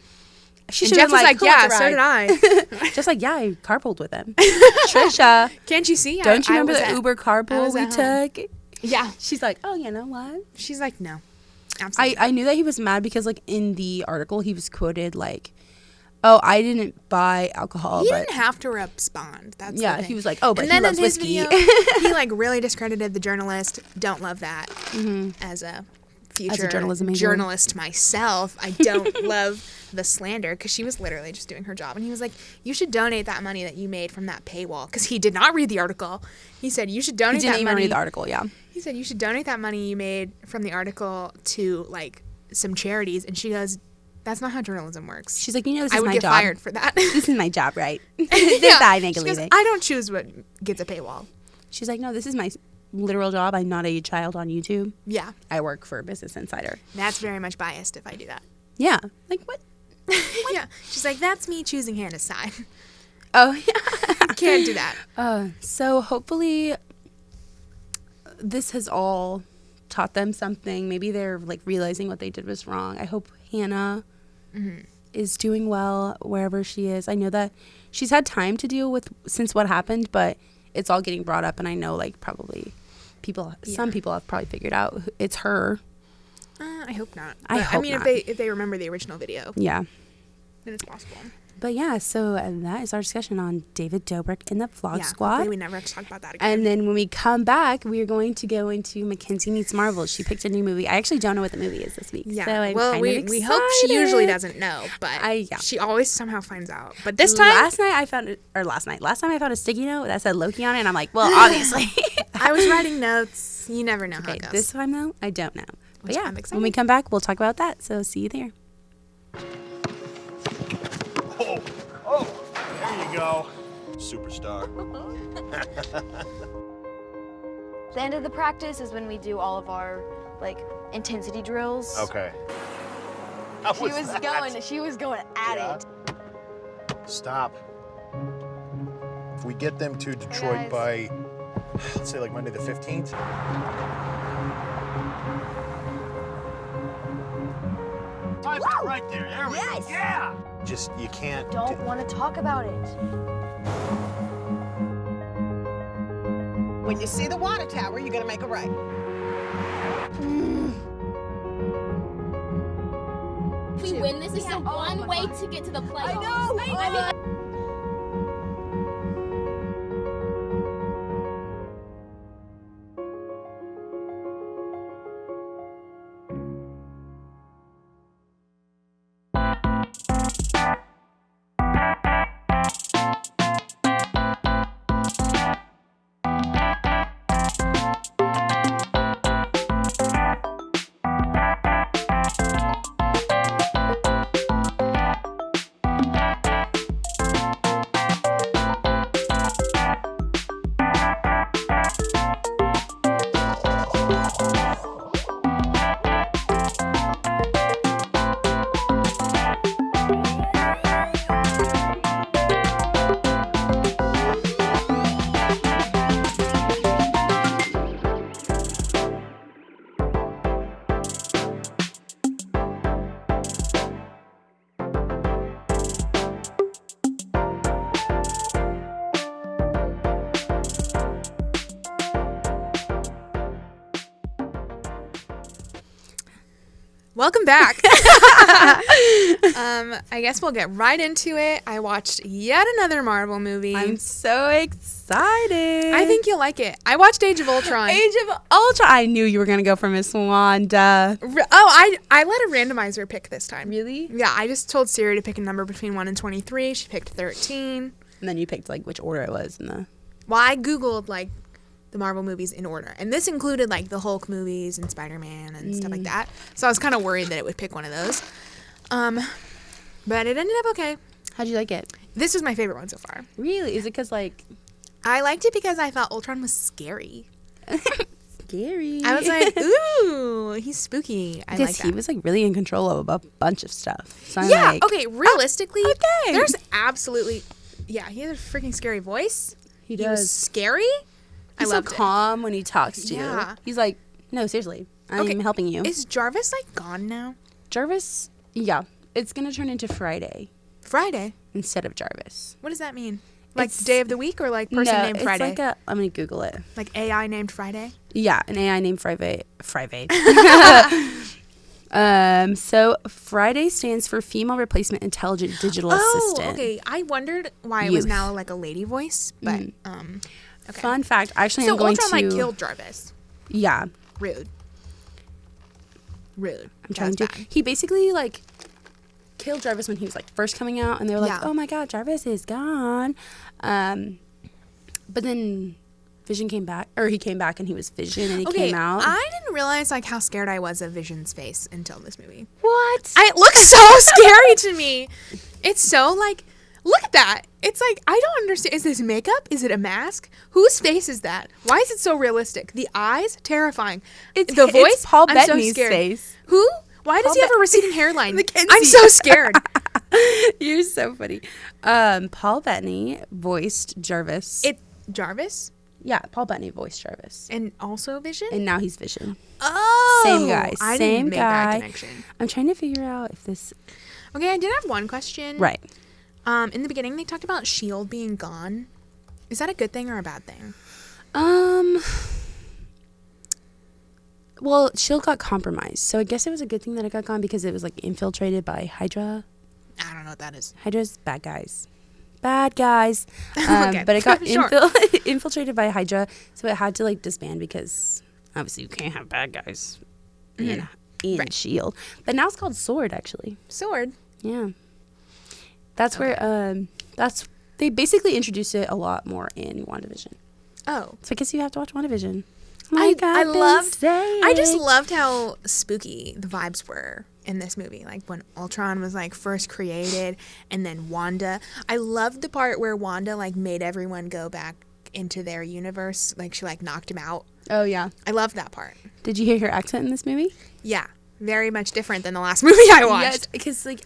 She And should Jeff have was like, "Who wants yeah, a so did ride?" I. Just like, yeah, I carpooled with him. Trisha, Can't you see? don't you I remember was the at- Uber I carpool was we at home. took? Yeah. She's like, oh, you know what? She's like, no. Absolutely. I knew that he was mad because, like, in the article, he was quoted, like, oh, I didn't buy alcohol, He but... didn't have to respond. That's Yeah, the thing. he was like, oh, but and he then loves in his whiskey. video, he like really discredited the journalist. Don't love that. As a future journalism major. journalist myself, I don't love the slander because she was literally just doing her job. And he was like, you should donate that money that you made from that paywall, because he did not read the article. He said you should He donate didn't that even money. read the article, yeah. He said you should donate that money you made from the article to like some charities. And she goes, that's not how journalism works. She's like, you know, this I is would my get job. fired for that. This is my job, right? Yeah. This I make a She goes, living. I don't choose what gets a paywall. She's like, no, this is my literal job. I'm not a child on YouTube. Yeah, I work for Business Insider. that's very much biased if I do that. Yeah. Like, what? Yeah, she's like, that's me choosing Hannah's side. Oh, yeah. Can't do that. So hopefully this has all taught them something. Maybe they're like realizing what they did was wrong. I hope Hannah is doing well wherever she is. I know that she's had time to deal with since what happened, but it's all getting brought up, and I know like probably some people have probably figured out it's her. I hope not. I But, hope mean, not. if they remember the original video, Yeah. then it's possible. But yeah, so that is our discussion on David Dobrik in the Vlog Yeah, Squad. hopefully we never have to talk about that again. And then when we come back, we are going to go into McKenzie Meets Marvel. She picked a new movie. I actually don't know what the movie is this week. yeah, So I'm well, kind of we hope she usually excited. doesn't know, but Yeah. she always somehow finds out. But this time, Last time I found a sticky note that said Loki on it, and I'm like, well, obviously. I was writing notes. You never know how Okay, it goes. this time, though, I don't know. But Which yeah, I'm excited. when we come back, we'll talk about that. So see you there. Oh, there you go. Superstar. The end of the practice is when we do all of our like intensity drills. Okay. She was going at Yeah. it. Stop. If we get them to Detroit by, let's say like Monday the 15th. Time's right there. There we go. Yeah. Just, you can't. Don't want to talk about it. When you see the water tower, you're gonna make a right. If we win this, is the one way to get to the playoffs. I know. welcome back. I guess we'll get right into it. I watched yet another Marvel movie. I'm so excited. I think you'll like it. I watched Age of Ultron. Age of Ultron. I knew you were going to go for Miss Wanda. I let a randomizer pick this time. Really? Yeah, I just told Siri to pick a number between 1 and 23. She picked 13. And then you picked like which order it was in the... Well, I Googled like the Marvel movies in order. And this included like the Hulk movies and Spider-Man and stuff like that. So I was kind of worried that it would pick one of those. But it ended up okay. How'd you like it? This was my favorite one so far. Really? Is it because like... I liked it because I thought Ultron was scary. Scary. I was like, ooh, he's spooky. I like that. He was like really in control of a bunch of stuff. So I'm Yeah, like, okay, realistically, okay. there's absolutely... Yeah, he has a freaking scary voice. He was does. scary. He's I so loved calm when he talks to you. Yeah. He's like, no, seriously, I'm helping you. Is Jarvis like gone now? Jarvis? Yeah. It's going to turn into Friday Friday? instead of Jarvis. What does that mean? Like It's- day of the week or like person no, named Friday? It's like I'm going to Google it. Like AI named Friday? Yeah, an AI named Friday. So Friday stands for Female Replacement Intelligent Digital Assistant. Okay. I wondered why it was Youth. now like a lady voice, but okay. Fun fact, actually, So I'm going Ultron to... like killed Jarvis. Yeah. Rude. I'm trying to... He basically like killed Jarvis when he was like first coming out, and they were like, Yeah. oh my god, Jarvis is gone. But then Vision came back, or he came back and he was Vision, and he came out. I didn't realize like how scared I was of Vision's face until this movie. What? It looks so scary to me. It's so like, look at that. It's like, I don't understand. Is this makeup? Is it a mask? Whose face is that? Why is it so realistic? The eyes, terrifying. It's the voice, It's Paul I'm so Bettany's scared. face. Who? Why does Paul he have a receding hairline? McKenzie. I'm so scared. You're so funny. Paul Bettany voiced Jarvis. Jarvis? Yeah, Paul Bettany voiced Jarvis. And also Vision? And now he's Vision. Oh! Same guy. I Same didn't make guy. that connection. I'm trying to figure out if this... Okay, I did have one question. Right. In the beginning, they talked about S.H.I.E.L.D. being gone. Is that a good thing or a bad thing? Well, S.H.I.E.L.D. got compromised. So I guess it was a good thing that it got gone because it was like infiltrated by Hydra. I don't know what that is. Hydra's bad guys. Bad guys. Okay, But it got sure. infiltrated by Hydra. So it had to like disband because obviously you can't have bad guys in Right. S.H.I.E.L.D. But now it's called S.W.O.R.D. actually. Sword. Yeah. That's where they basically introduced it a lot more in WandaVision. Oh. So I guess you have to watch WandaVision. I I just loved how spooky the vibes were in this movie. Like when Ultron was like first created and then Wanda. I loved the part where Wanda like made everyone go back into their universe. Like she like knocked him out. Oh yeah. I loved that part. Did you hear her accent in this movie? Yeah. Very much different than the last movie I watched. Because like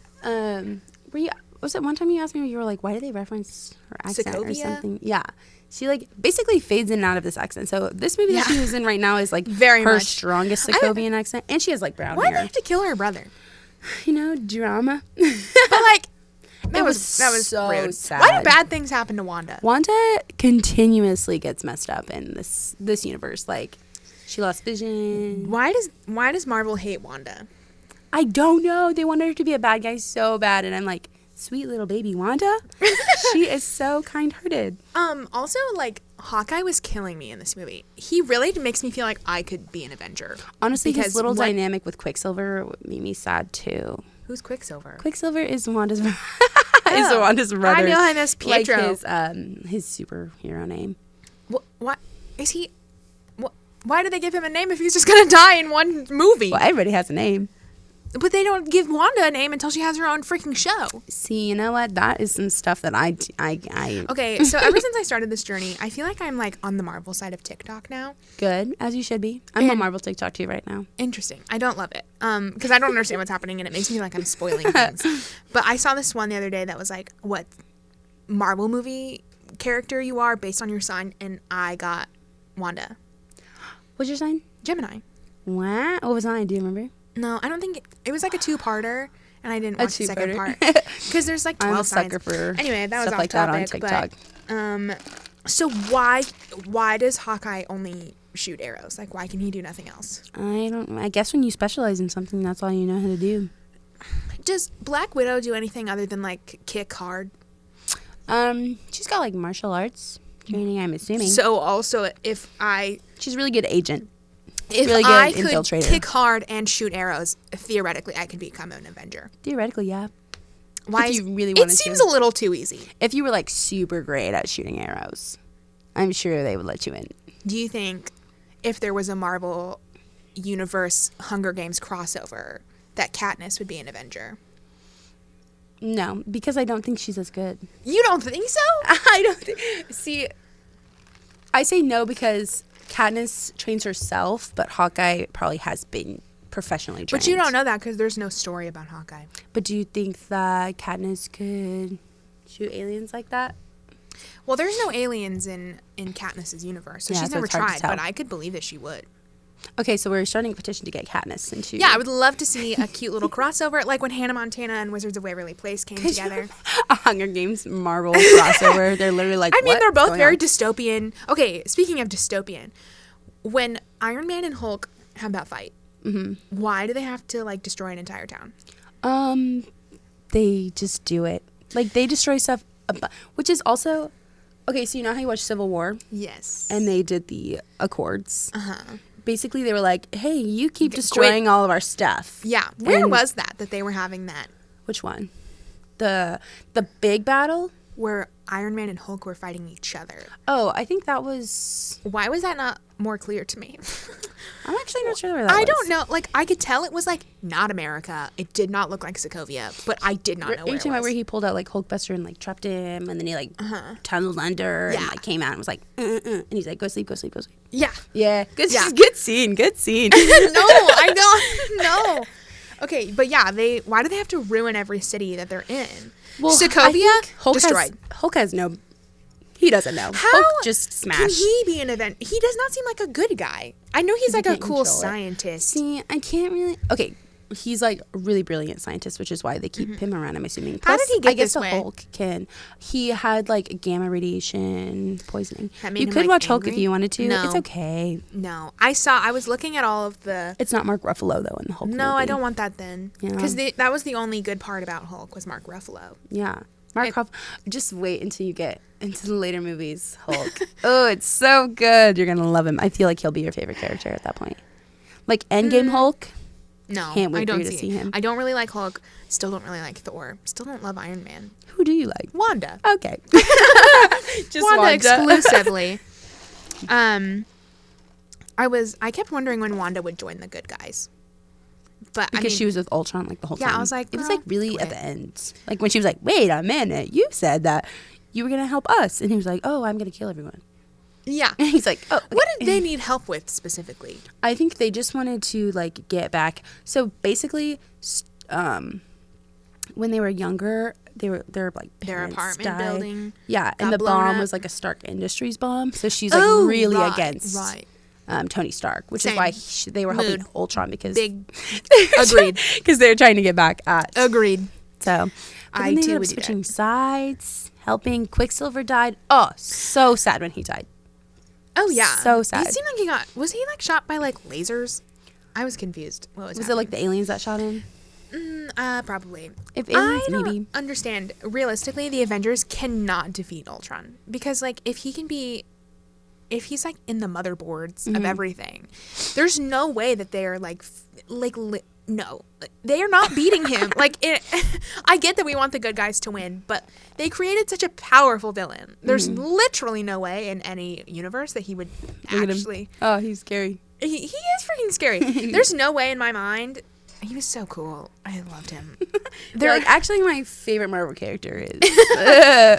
was it one time you asked me where you were like, why do they reference her accent or Sokovia? something? Yeah. She like basically fades in and out of this accent. So this movie that she was in right now is like Very her much. strongest Sokovian accent. And she has like brown Why did they hair. have to kill her brother? You know, drama. But like that was so rude. sad. Why do bad things happen to Wanda? Wanda continuously gets messed up in this universe. Like she lost Vision. Why does Marvel hate Wanda? I don't know. They wanted her to be a bad guy so bad, and I'm like, sweet little baby Wanda. She is so kind-hearted. Also, like, Hawkeye was killing me in this movie. He really makes me feel like I could be an Avenger. Honestly, Because his little what- dynamic with Quicksilver made me sad too. Who's Quicksilver? Quicksilver is Wanda's Wanda's brother. I know him as Pietro. Like his superhero name. What is he? Why did they give him a name if he's just gonna die in one movie? Well, everybody has a name. But they don't give Wanda a name until she has her own freaking show. See, you know what? That is some stuff that I Okay, so ever since I started this journey, I feel like I'm like on the Marvel side of TikTok now. Good, as you should be. I'm on Marvel TikTok too right now. Interesting. I don't love it. Because I don't understand what's happening and it makes me feel like I'm spoiling things. But I saw this one the other day that was like, what Marvel movie character you are based on your sign, and I got Wanda. What's your sign? Gemini. Wow. What was mine? Do you remember? No, I don't think it was like a two-parter, and I didn't watch the second two-parter. part because there's like 12 I'm a sucker signs. for Anyway, that was stuff off like that on topic. TikTok. But, so why does Hawkeye only shoot arrows? Like, why can he do nothing else? I guess when you specialize in something, that's all you know how to do. Does Black Widow do anything other than, like, kick hard? She's got, like, martial arts training, I'm assuming. So, also, she's a really good agent. If really good I could infiltrator. kick hard and shoot arrows, theoretically, I could become an Avenger. Theoretically, yeah. Why? If you really wanted to. It seems to. a little too easy. If you were, like, super great at shooting arrows, I'm sure they would let you in. Do you think if there was a Marvel Universe Hunger Games crossover that Katniss would be an Avenger? No, because I don't think she's as good. You don't think so? I don't think... See, I say no because Katniss trains herself, but Hawkeye probably has been professionally trained. But you don't know that because there's no story about Hawkeye. But do you think that Katniss could shoot aliens like that? Well, there's no aliens in Katniss's universe, so Yeah, she's so never it's hard to tried, tell. but I could believe that she would. Okay, so we're starting a petition to get Katniss into... Yeah, I would love to see a cute little crossover, like when Hannah Montana and Wizards of Waverly Place came together. A Hunger Games Marvel crossover. They're literally like, I mean, they're both very on? dystopian. Okay, speaking of dystopian, when Iron Man and Hulk have that fight, why do they have to, like, destroy an entire town? They just do it. Like, they destroy stuff, which is also... Okay, so you know how you watch Civil War? Yes. And they did the Accords? Uh-huh. Basically, they were like, hey, you keep destroying all of our stuff. Yeah. Where And- was that they were having that? Which one? The big battle? Where Iron Man and Hulk were fighting each other. Oh, I think that was... Why was that not more clear to me? I'm actually not sure where that was. I don't know. Like, I could tell it was, like, not America. It did not look like Sokovia, but I did not know where it was. Where he pulled out, like, Hulkbuster and, like, trapped him, and then he, like, tunneled under and, like, came out and was like, and he's like, go sleep, go sleep, go sleep. Yeah. Yeah. Good scene. No, I don't know. Okay, but yeah, why do they have to ruin every city that they're in? Well, Sokovia, destroyed. Hulk has no... He doesn't know. How Hulk just smashed. can he be an event? He does not seem like a good guy. I know he's like a can't cool control it. scientist. See, I can't really... Okay, he's like a really brilliant scientist, which is why they keep him around, I'm assuming. How Plus, did he get I guess this the way? Hulk can... He had like gamma radiation poisoning. That made You him, could like, watch Hulk if angry? you wanted to. No. It's okay. No, I was looking at all of the... It's not Mark Ruffalo, though, in the Hulk No, movie. I don't want that then. Yeah. Because that was the only good part about Hulk was Mark Ruffalo. Yeah. Mark Ruffalo. Just wait until you get into the later movies, Hulk. Oh, it's so good. You're going to love him. I feel like he'll be your favorite character at that point. Like Endgame Hulk. No, Can't wait I for don't you to see him. I don't really like Hulk. Still don't really like Thor. Still don't love Iron Man. Who do you like? Wanda. Okay. Just Wanda exclusively. I kept wondering when Wanda would join the good guys. But Because she was with Ultron like the whole time. Yeah, I was like, it was girl, like really quit. at the end. Like when she was like, wait a minute, you said that you were going to help us. And he was like, oh, I'm going to kill everyone. Yeah. And he's like, oh. Okay. What did they need help with specifically? I think they just wanted to like get back. So basically, when they were younger, their like Their parents apartment died. building Yeah, and got the blown bomb up. was like a Stark Industries bomb. So she's like really right, against right. Tony Stark, which Same. is why they were helping Mood. Ultron because Agreed. because they were trying to get back at. Agreed. So but I then they too ended up would do that. switching sides, helping. Quicksilver died. Oh, so sad when he died. Oh yeah. So sad. He seemed like was he like shot by like lasers? I was confused. What was Was it like the aliens that shot him? Probably. If aliens, I don't maybe. understand. Realistically, the Avengers cannot defeat Ultron because, like, if he's like in the motherboards of everything, there's no way that they're no, they are not beating him. I get that we want the good guys to win, but they created such a powerful villain. There's literally no way in any universe that he would Look at actually. him. Oh, he's scary. He is freaking scary. There's no way in my mind. He was so cool. I loved him. They're like, actually, my favorite Marvel character is.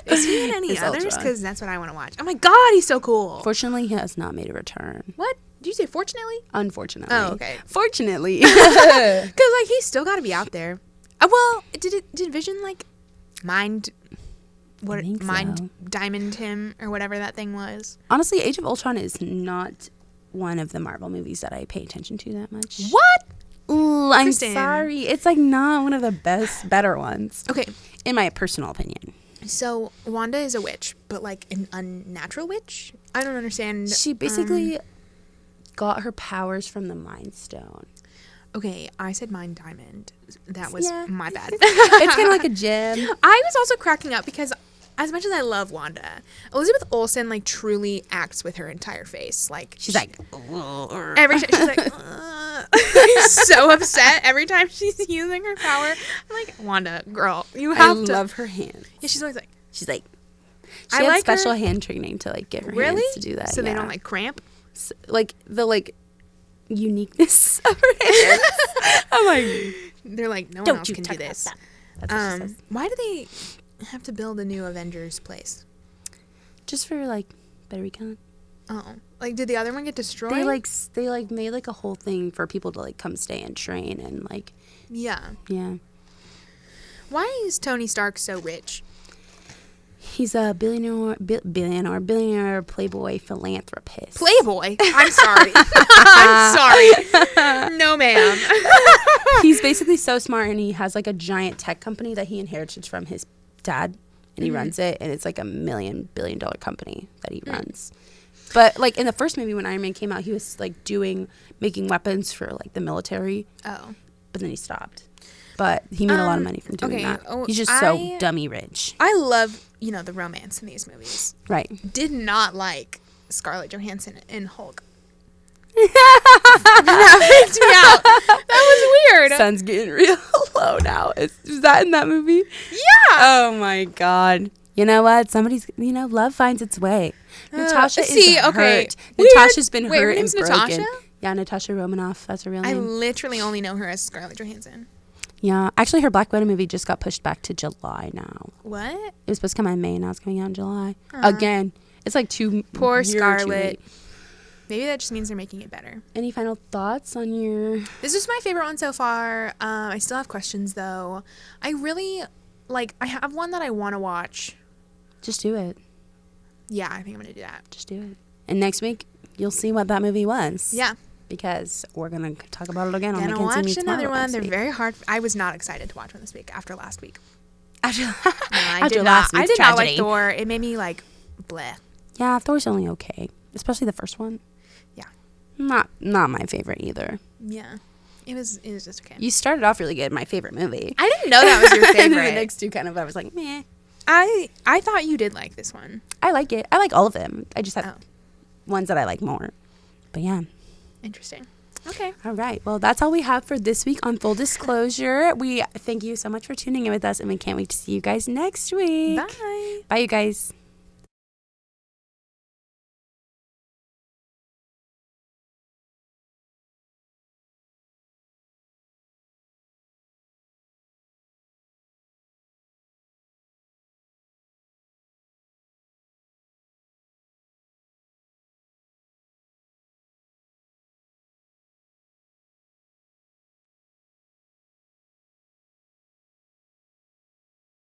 Is he in any Is others? Ultron. Because that's what I want to watch. Oh my god, he's so cool. Fortunately, he has not made a return. What? Did you say fortunately? Unfortunately. Oh, okay. Fortunately. Because like he's still got to be out there. Well, did Vision like mind so. diamond him or whatever that thing was? Honestly, Age of Ultron is not one of the Marvel movies that I pay attention to that much. What? Ooh, I'm Kristen. sorry. It's like not one of the better ones. Okay. In my personal opinion. So Wanda is a witch, but like an unnatural witch? I don't understand. She basically got her powers from the Mind Stone. Okay, I said Mind Diamond. That was my bad. It's kind of like a gem. I was also cracking up because as much as I love Wanda, Elizabeth Olsen like truly acts with her entire face. Like She's like, she's like so upset every time she's using her power. I'm like, Wanda, girl, you have to love her hands. Yeah, she's always like, She's like, I she had like special her. hand training to like get her Really? hands to do that. So they don't like cramp. So, like the like uniqueness of her hands. I'm like, They're like, no one don't else you can talk do about this. that. That's what she says. Why do they have to build a new Avengers place? Just for like better recon. Oh, like did the other one get destroyed? They like made like a whole thing for people to like come stay and train and like Yeah. Why is Tony Stark so rich? He's a billionaire, playboy, philanthropist. Playboy? I'm sorry. I'm sorry. No, ma'am. He's basically so smart, and he has like a giant tech company that he inherited from his dad, and he runs it, and it's like a $1 billion company that he runs. But like in the first movie when Iron Man came out, he was like making weapons for like the military. Oh. But then he stopped. But he made a lot of money from doing that. Oh, He's just so dummy rich. I love, the romance in these movies. Right. Did not like Scarlett Johansson in Hulk. That freaked me out. That was weird. Sun's getting real low now. Is that in that movie? Yeah. Oh my God. You know what? Somebody's, love finds its way. Natasha is hurt. Natasha's been hurt and broken. Natasha? Yeah, Natasha Romanoff. That's her real name. I literally only know her as Scarlett Johansson. Yeah. Actually, her Black Widow movie just got pushed back to July now. What? It was supposed to come out in May, and now it's coming out in July. Again. It's like Poor Scarlett. Maybe that just means they're making it better. Any final thoughts on your... This is my favorite one so far. I still have questions, though. I really, I have one that I want to watch. Just do it. Yeah, I think I'm going to do that. Just do it. And next week, you'll see what that movie was. Yeah. Because we're going to talk about it again on McKenzie McKenzie watch Meets another Marvel one. They're week. very hard. I was not excited to watch one this week after last week. After I did last not. I week's did not tragedy. like Thor. It made me bleh. Yeah, Thor's only okay. Especially the first one. Yeah. Not my favorite either. Yeah. It was just okay. You started off really good. My favorite movie. I didn't know that was your favorite. And then the next two I was like, meh. I thought you did like this one. I like it. I like all of them. I just have ones that I like more. But yeah. Interesting. Okay. All right. Well, that's all we have for this week on Full Disclosure. We thank you so much for tuning in with us, and we can't wait to see you guys next week. Bye. Bye, you guys.